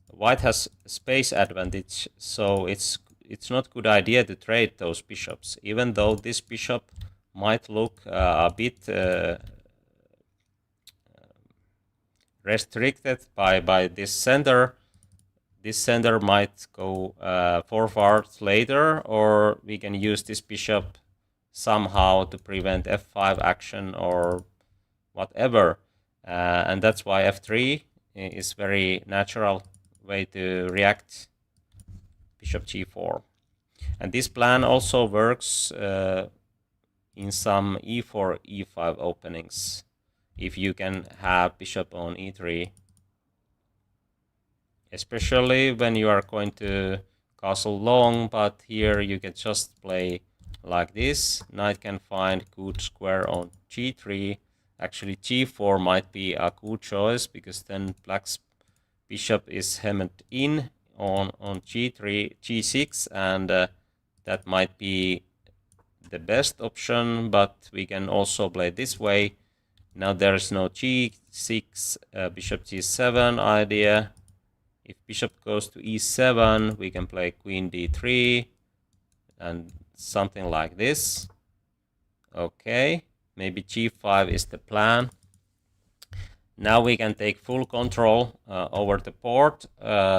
White has space advantage, so it's not good idea to trade those bishops, even though this bishop might look a bit restricted by this center. This center might go forward later, or we can use this bishop somehow to prevent f5 action or whatever. And that's why f3 is very natural way to react. Bishop g4. And this plan also works in some e4, e5 openings. if you can have bishop on e3, especially when you are going to castle long, but here you can just play like this. Knight can find good square on g3. Actually g4 might be a good choice, because then black's bishop is hemmed in on g3, g6, and that might be the best option, but we can also play this way. Now there is no g6, bishop g7 idea. If bishop goes to e7, we can play queen d3 and something like this. Okay, maybe g5 is the plan. Now we can take full control over the board,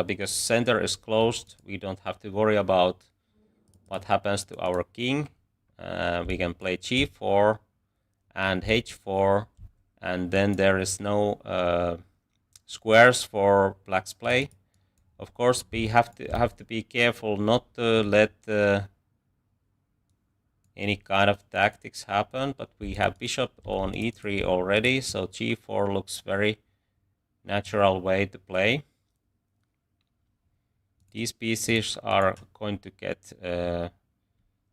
because center is closed. We don't have to worry about what happens to our king. We can play g4 and h4, and then there is no squares for black's play. Of course, we have to be careful not to let any kind of tactics happen, but we have bishop on e3 already, so g4 looks very natural way to play. These pieces are going to get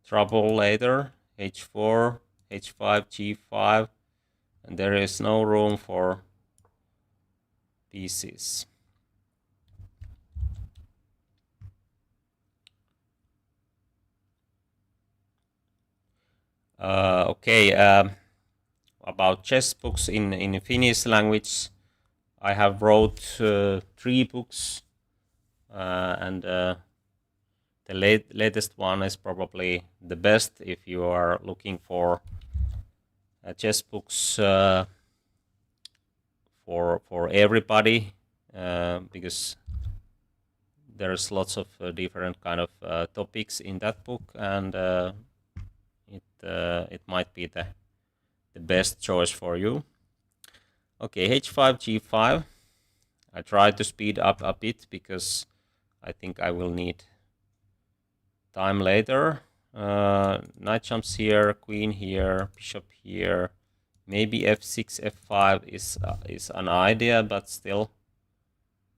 trouble later. h4, h5, g5, and there is no room for pieces. Okay, about chess books in Finnish language, I have wrote 3 books, and the latest one is probably the best if you are looking for chess books for everybody, because there's lots of different kind of topics in that book, and it might be the best choice for you. Okay, h5, g5. I try to speed up a bit because I think I will need time later. Knight jumps here, queen here, bishop here. Maybe f6, f5 is an idea, but still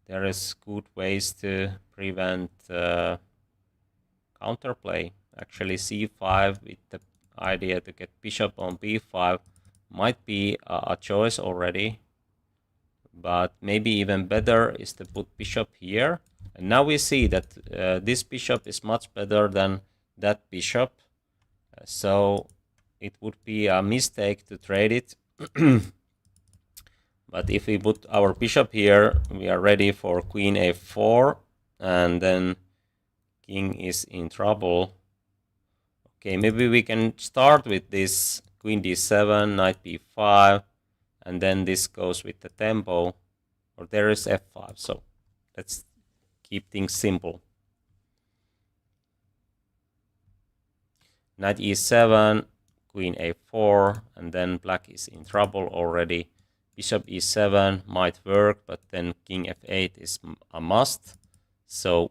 there is good ways to prevent counterplay. Actually, c5 with the idea to get bishop on b5 might be a choice already, but maybe even better is to put bishop here. And now we see that this bishop is much better than that bishop, so it would be a mistake to trade it. But if we put our bishop here, we are ready for queen a4, and then king is in trouble. Okay, maybe we can start with this queen d7, knight b5, and then this goes with the tempo, or there is f5. So let's keep things simple. Knight e7, queen a4, and then black is in trouble already. Bishop e7 might work, but then king f8 is a must. So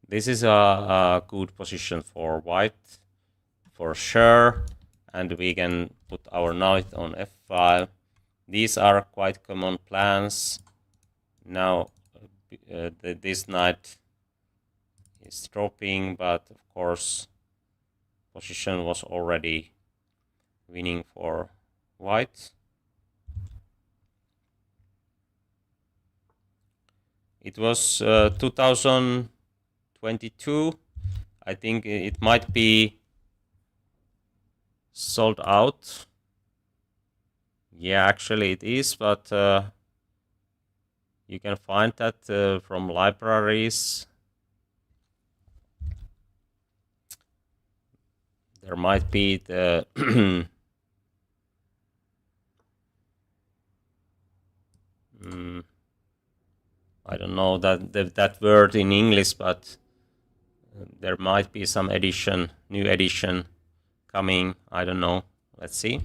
this is a good position for white for sure, and we can put our knight on f5. These are quite common plans. Now this knight is dropping, but of course position was already winning for white. It was 2022. I think it might be sold out. Yeah, actually it is, but you can find that from libraries. There might be the I don't know that word in English, but there might be some edition, new edition coming. I don't know. Let's see.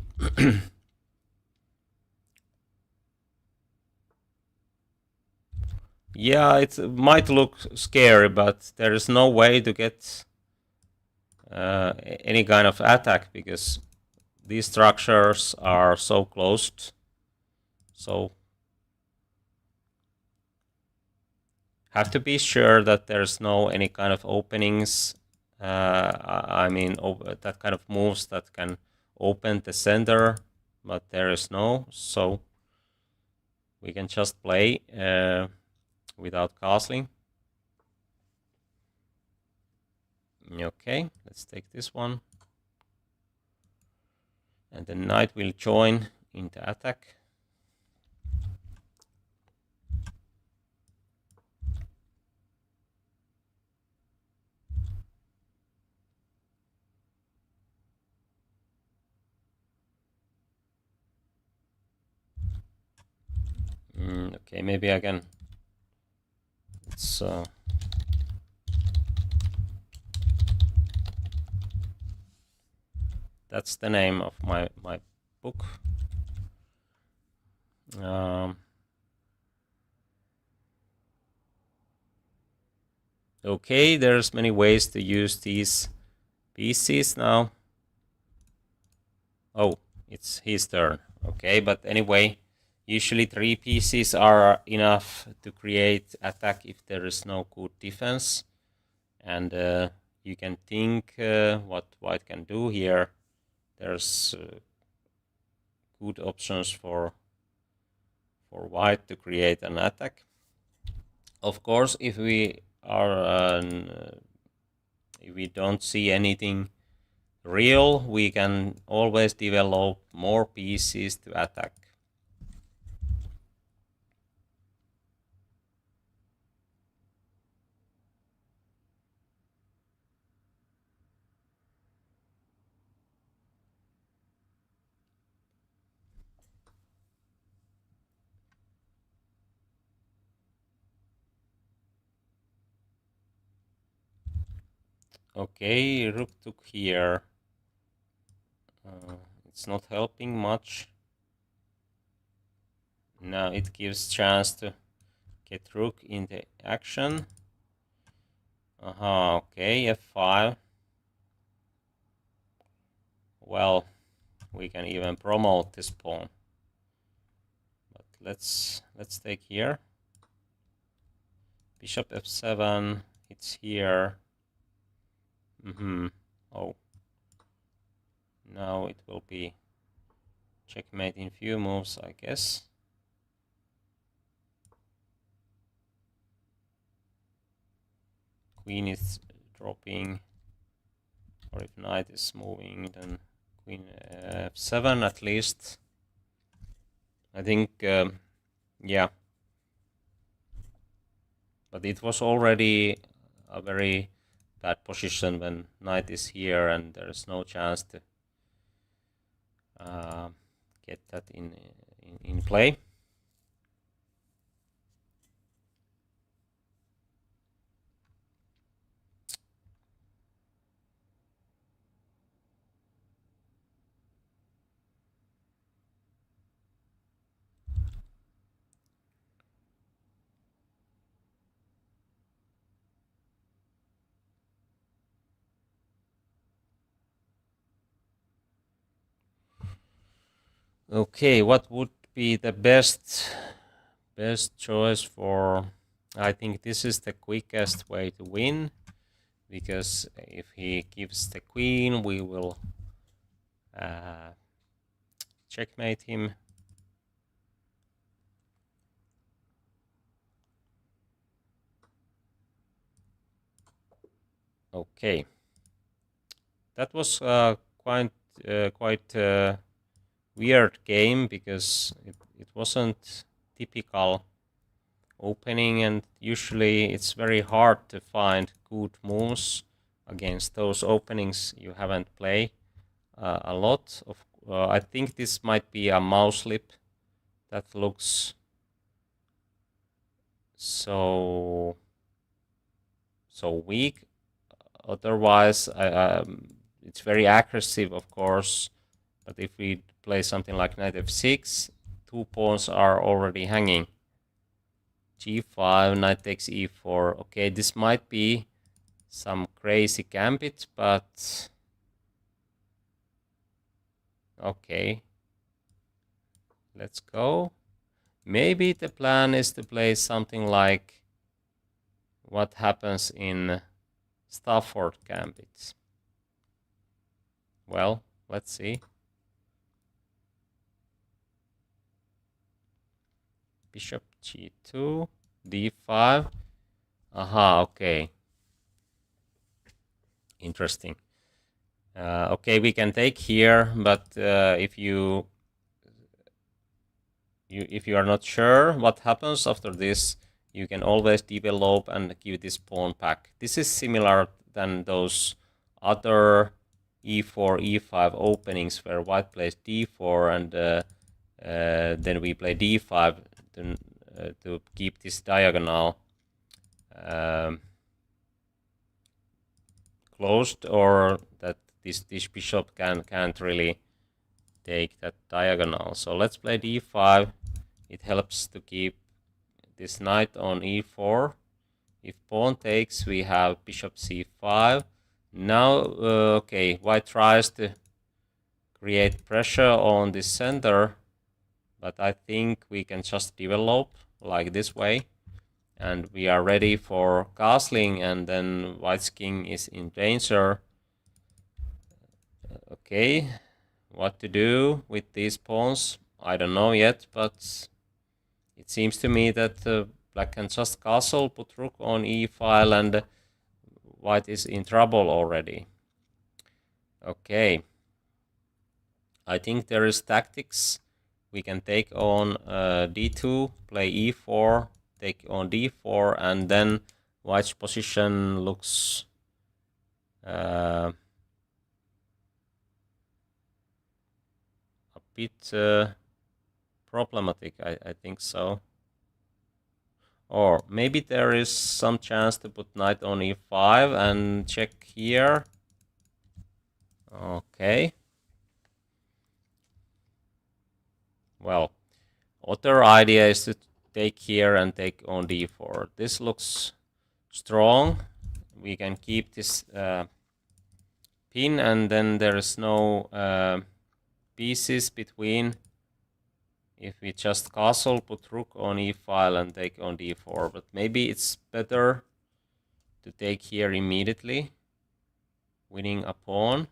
Yeah, it might look scary, but there is no way to get any kind of attack, because these structures are so closed. So have to be sure that there's no any kind of openings. I mean, that kind of moves that can open the center, but there is no. So we can just play without castling. Okay, let's take this one. And the knight will join in the attack. Okay, maybe I can. It's that's the name of my book. Okay, there's many ways to use these pieces now. Oh, it's his turn. Okay, but anyway, usually 3 pieces are enough to create attack if there is no good defense. And you can think what white can do here. There's good options for white to create an attack. Of course, if we are if we don't see anything real, we can always develop more pieces to attack. Okay, rook took here. It's not helping much. Now it gives chance to get rook into action. Okay, f5. Well, we can even promote this pawn. But let's take here. Bishop f7. It's here. Oh. Now it will be checkmate in few moves, I guess. Queen is dropping, or if knight is moving, then queen f7 at least. I think, yeah. But it was already a very bad position when knight is here and there is no chance to get that in play. Okay, what would be the best choice for? I think this is the quickest way to win, because if he gives the queen, we will checkmate him. Okay, that was quite weird game, because it wasn't typical opening, and usually it's very hard to find good moves against those openings you haven't played a lot of. I think this might be a mouse slip that looks so weak. Otherwise, it's very aggressive, of course. But if we play something like knight f6, 2 pawns are already hanging. g5, knight takes e4. Okay, this might be some crazy gambit, but okay. Let's go. Maybe the plan is to play something like what happens in Stafford Gambits. Well, let's see. Bishop g2, d5. Aha, okay. Interesting. Okay, we can take here, but if you are not sure what happens after this, you can always develop and give this pawn back. This is similar than those other e4, e5 openings where white plays d4 and then we play d5 to keep this diagonal closed, or that this bishop can't really take that diagonal. So let's play d5. It helps to keep this knight on e4. If pawn takes, we have bishop c5. Now, okay, white tries to create pressure on the center, but I think we can just develop like this way, and we are ready for castling, and then white's king is in danger. Okay, what to do with these pawns? I don't know yet, but it seems to me that black can just castle, put rook on e-file, and white is in trouble already. Okay. I think there is tactics. We can take on d2, play e4, take on d4, and then white's position looks a bit problematic, I think so. Or maybe there is some chance to put knight on e5 and check here. Okay. Well, other idea is to take here and take on d4. This looks strong. We can keep this pin, and then there is no pieces between. If we just castle, put rook on e-file and take on d4, but maybe it's better to take here immediately, winning a pawn.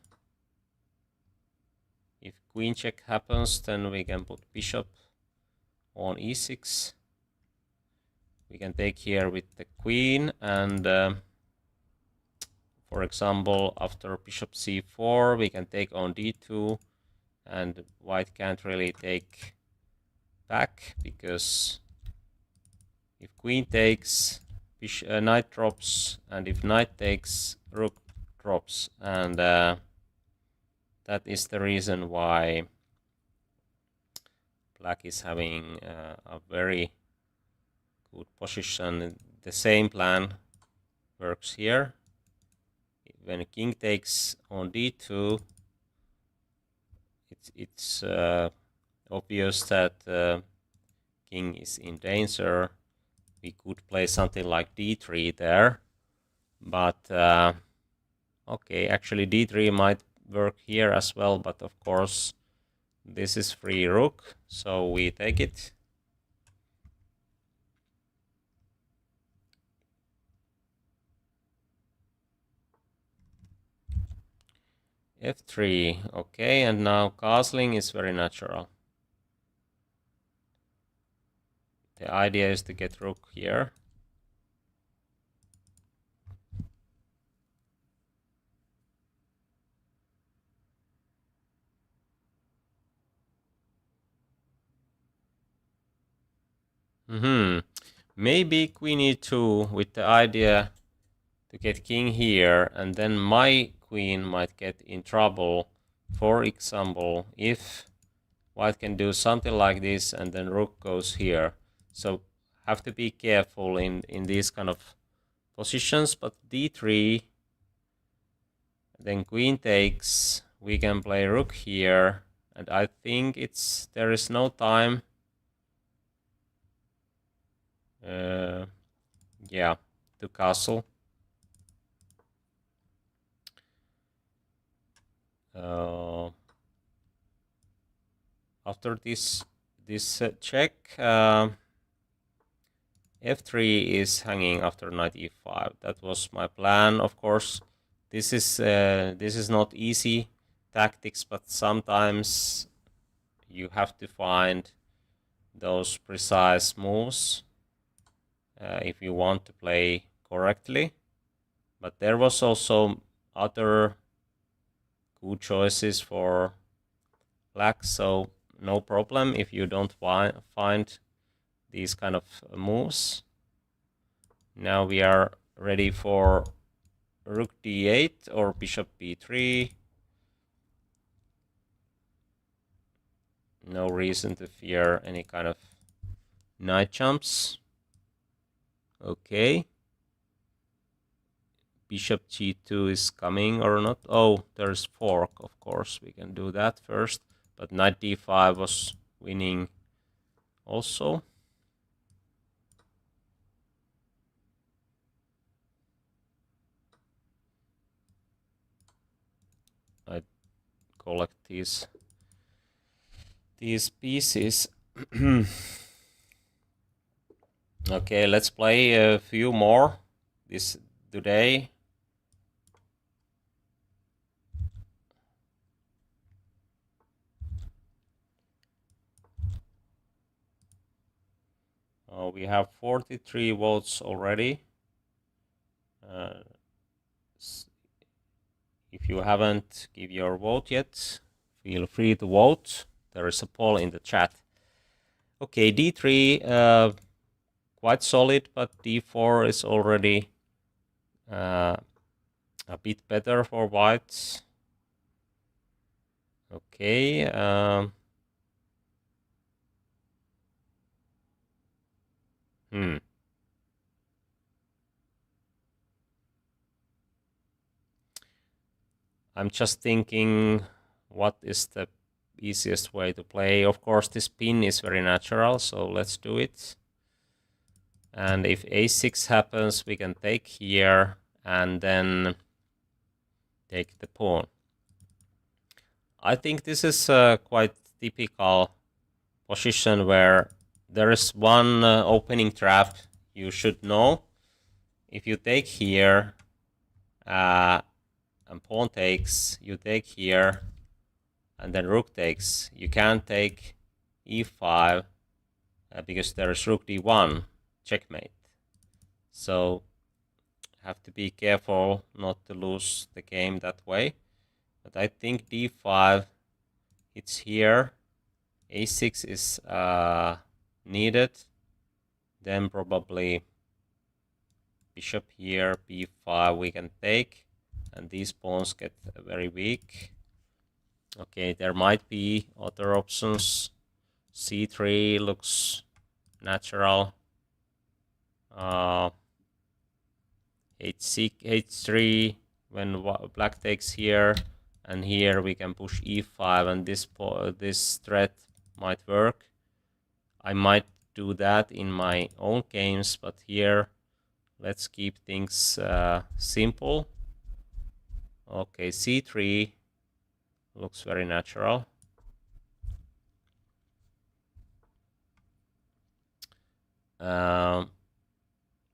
If queen check happens, then we can put bishop on e6. We can take here with the queen, and for example, after bishop c4, we can take on d2, and white can't really take back, because if queen takes, knight drops, and if knight takes, rook drops, and that is the reason why black is having a very good position. The same plan works here. When king takes on d2, it's obvious that king is in danger. We could play something like d3 there, but okay, actually d3 might work here as well, but of course this is free rook, so we take it. f3, okay, and now castling is very natural. The idea is to get rook here. Maybe queen e2 with the idea to get king here, and then my queen might get in trouble. For example, if white can do something like this and then rook goes here. So have to be careful in these kind of positions. But d3, then queen takes, we can play rook here, and I think there is no time. Yeah, to castle. After this this check. F3 is hanging after knight e5. That was my plan. Of course, this is not easy tactics, but sometimes you have to find those precise moves if you want to play correctly. But there was also other good choices for black, so no problem if you don't find these kind of moves. Now we are ready for rook d8 or bishop b3. No reason to fear any kind of knight jumps. Okay. Bishop g2 is coming or not. Oh, there's fork, of course. We can do that first. But knight d5 was winning also. I collect these pieces. Okay, let's play a few more this today. We have 43 votes already. If you haven't give your vote yet, feel free to vote. There is a poll in the chat. Okay, d3 quite solid, but d4 is already a bit better for whites. Okay. I'm just thinking what is the easiest way to play. Of course, this pin is very natural, so let's do it. And if a6 happens, we can take here and then take the pawn. I think this is a quite typical position where there is one opening trap you should know. If you take here and pawn takes, you take here and then rook takes, you can't take e5 because there is rook d1, checkmate. So have to be careful not to lose the game that way. But I think d5, it's here. a6 is needed. Then probably bishop here, b5 we can take. And these pawns get very weak. Okay, there might be other options. c3 looks natural. h6, h3 when black takes here, and here we can push e5, and this threat might work. I might do that in my own games, but here let's keep things simple. Okay, c3 looks very natural.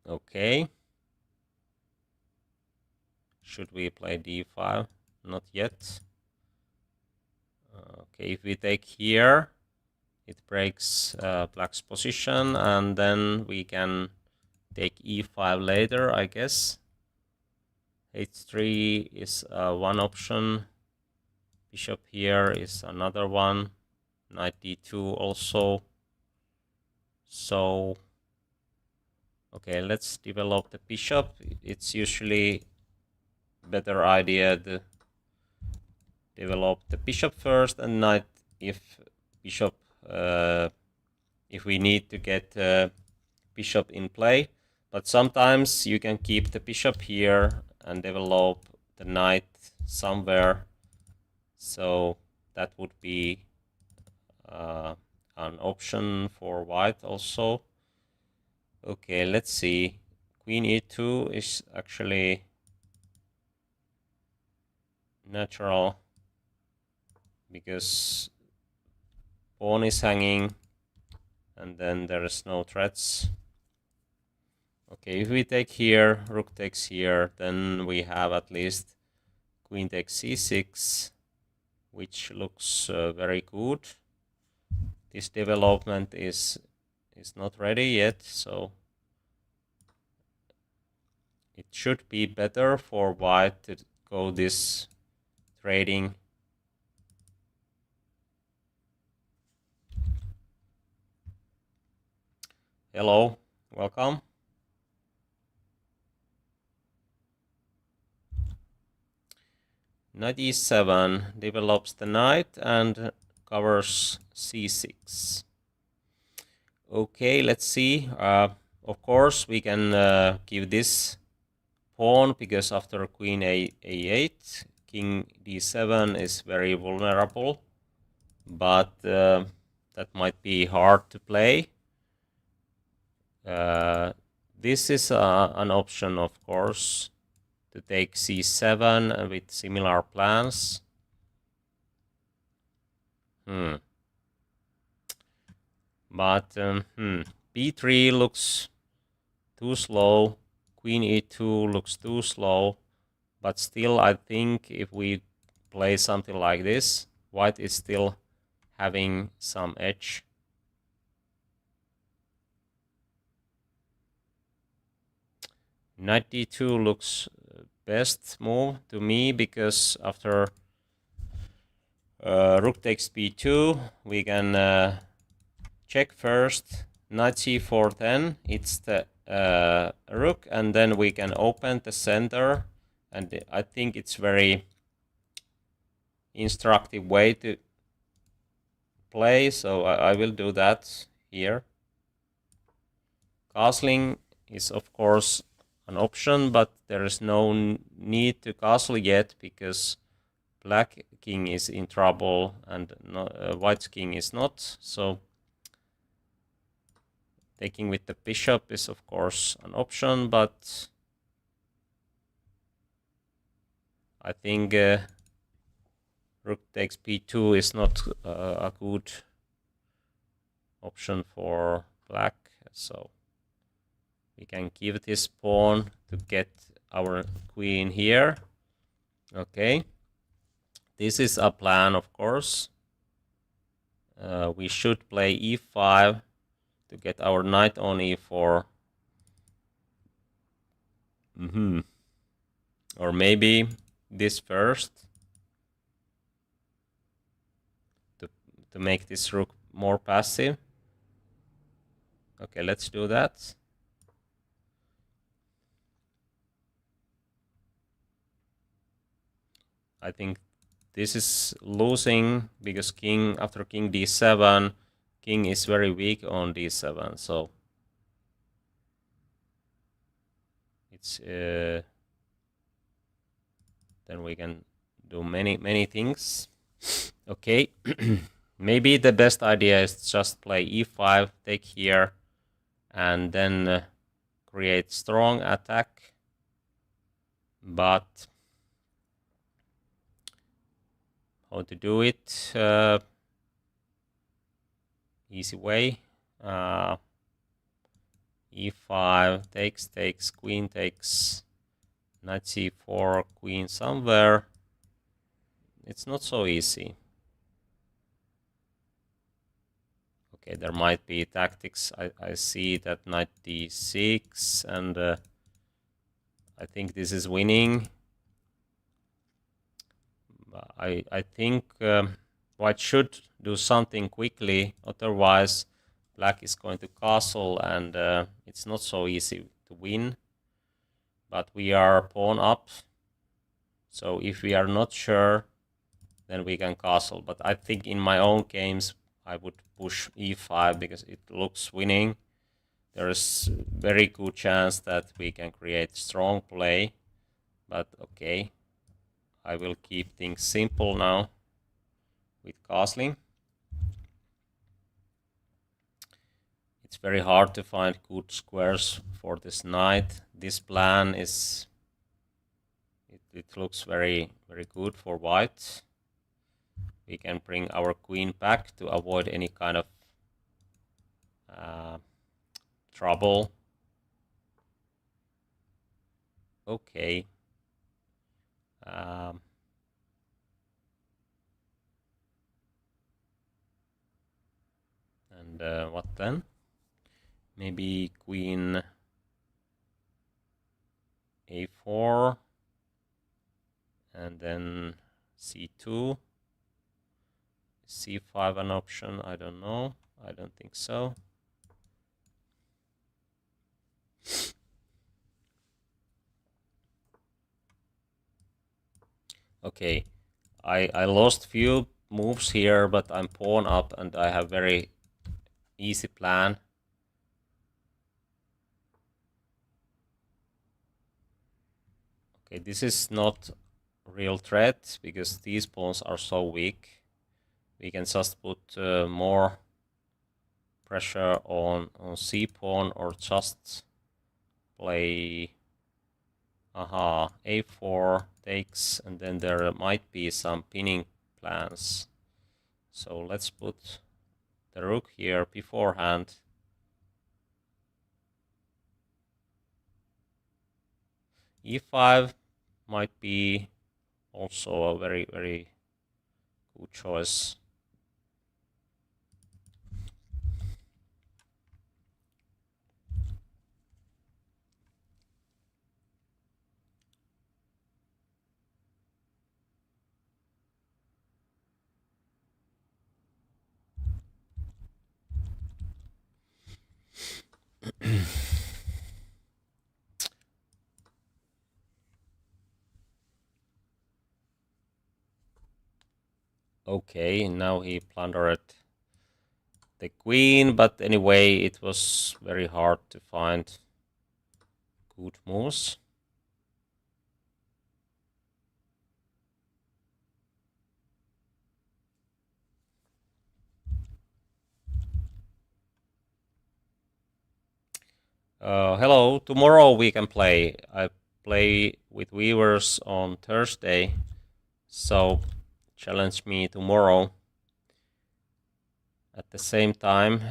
Okay. Should we play d5? Not yet. Okay, if we take here, it breaks black's position, and then we can take e5 later, I guess. h3 is one option. Bishop here is another one. Knight d2 also. So, okay, let's develop the bishop. It's usually better idea to develop the bishop first and knight if bishop if we need to get bishop in play. But sometimes you can keep the bishop here and develop the knight somewhere. So that would be an option for white also. Okay, let's see. Queen e2 is actually natural because pawn is hanging. and then there is no threats. Okay, if we take here, rook takes here, then we have at least queen takes c6, which looks very good. This development is not ready yet, so it should be better for white to go this trading. Hello, welcome. Knight e7 develops the knight and covers c6. Okay, let's see. Of course, we can give this pawn, because after queen a8, king d7 is very vulnerable. But that might be hard to play. This is an option, of course, to take c7 with similar plans. But b3 looks too slow. Queen e2 looks too slow. But still, I think if we play something like this, white is still having some edge. Knight d2 looks best move to me, because after rook takes b2, we can check first. Knight c4 then, it's the rook, and then we can open the center, and I think it's very instructive way to play, so I will do that here. Castling is of course an option, but there is no need to castle yet, because black king is in trouble and white king is not. So taking with the bishop is of course an option, but I think rook takes b2 is not a good option for black. So we can give this pawn to get our queen here. Okay, this is a plan, of course. We should play e5 to get our knight on e4. Or maybe this first to make this rook more passive. Okay, let's do that. I think this is losing, because king after king d7, king is very weak on d7, so it's then we can do many things. Okay, maybe the best idea is just play e5, take here, and then create strong attack. But how to do it? Easy way. e5 takes, queen takes, knight c4, queen somewhere. It's not so easy. Okay, there might be tactics. I see that knight d6, and I think this is winning. I think white should do something quickly, otherwise black is going to castle, and it's not so easy to win. But we are pawn up, so if we are not sure, then we can castle. But I think in my own games I would push e5, because it looks winning. There is very good chance that we can create strong play. But okay, I will keep things simple now with castling. It's very hard to find good squares for this knight. This plan is, it looks very good for white. We can bring our queen back to avoid any kind of trouble. Okay. And what then? Maybe queen a4 and then c2. c5 an option? I don't know. I don't think so. Okay, I lost few moves here, but I'm pawn up and I have very easy plan. Okay, this is not real threat because these pawns are so weak. We can just put more pressure on c pawn or just play a4 takes, and then there might be some pinning plans. So let's put the rook here beforehand. e5 might be also a very, very good choice. Okay, now he plundered the queen, but anyway, it was very hard to find good moves. Hello, tomorrow we can play. I play with viewers on Thursday, so challenge me tomorrow at the same time.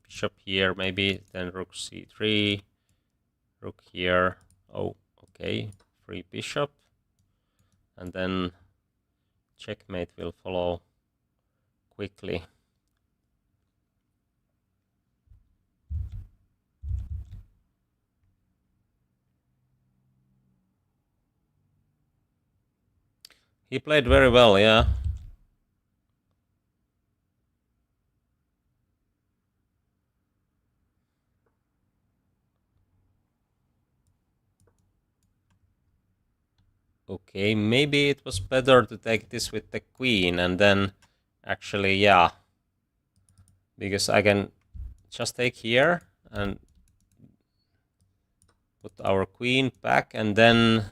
Bishop here, maybe, then rook c3, rook here. Oh, okay, free bishop, and then checkmate will follow quickly. He played very well, yeah. Okay, maybe it was better to take this with the queen and then actually, yeah, because I can just take here and put our queen back, and then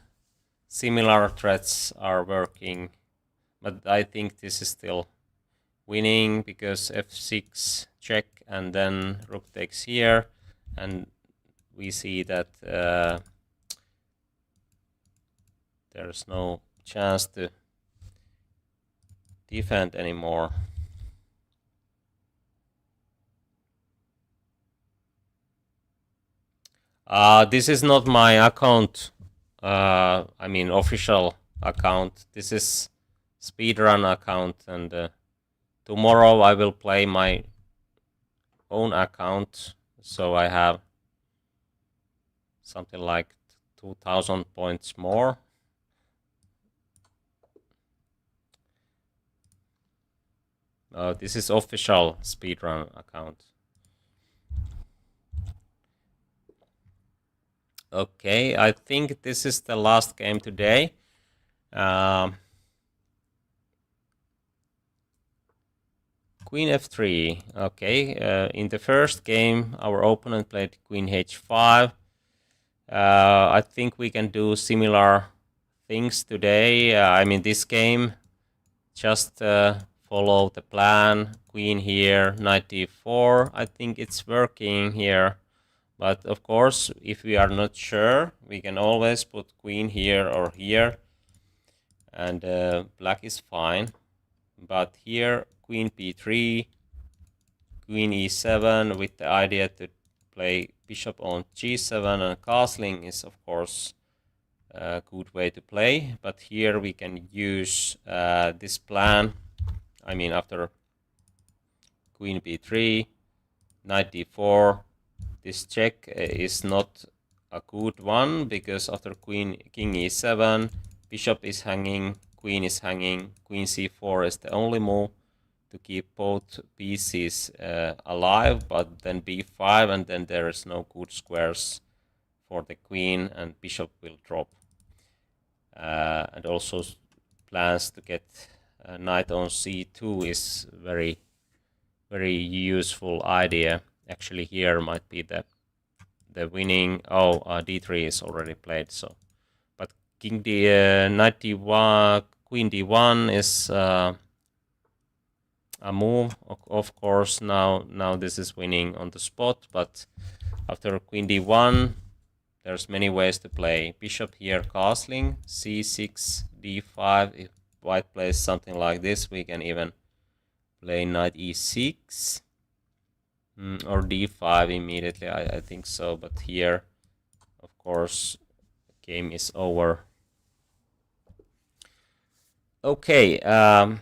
similar threats are working. But I think this is still winning because f6 check and then rook takes here, and we see that there's no chance to defend anymore. This is not my account. I mean official account. This is speedrun account, and tomorrow I will play my own account, so I have something like 2,000 points more. This is official speedrun account. Okay, I think this is the last game today. Queen f3. Okay, in the first game, our opponent played queen h5. I think we can do similar things today. I mean, this game, just follow the plan. Queen here, knight d4. I think it's working here. But of course, if we are not sure, we can always put queen here or here. and black is fine. But here queen b3, queen e7 with the idea to play bishop on g7, and castling is of course a good way to play. But here we can use this plan. I mean, after queen b3, knight d4, this check is not a good one, because after king e7, bishop is hanging, queen is hanging, queen c4 is the only move to keep both pieces alive, but then b5, and then there is no good squares for the queen, and bishop will drop. And also plans to get knight on c2 is very useful idea. Actually, here might be the winning. Oh, d3 is already played. So, but knight d1, queen d1 is a move. Of course, now this is winning on the spot. But after queen d1, there's many ways to play. Bishop here castling, c6, d5. If white plays something like this, we can even play knight e6 or d5 immediately. I think so. But here, of course, the game is over. Okay, I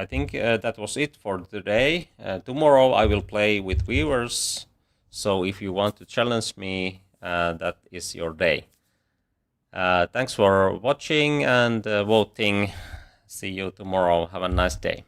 think that was it for today. Tomorrow I will play with viewers. So if you want to challenge me, that is your day. Thanks for watching and voting. See you tomorrow. Have a nice day.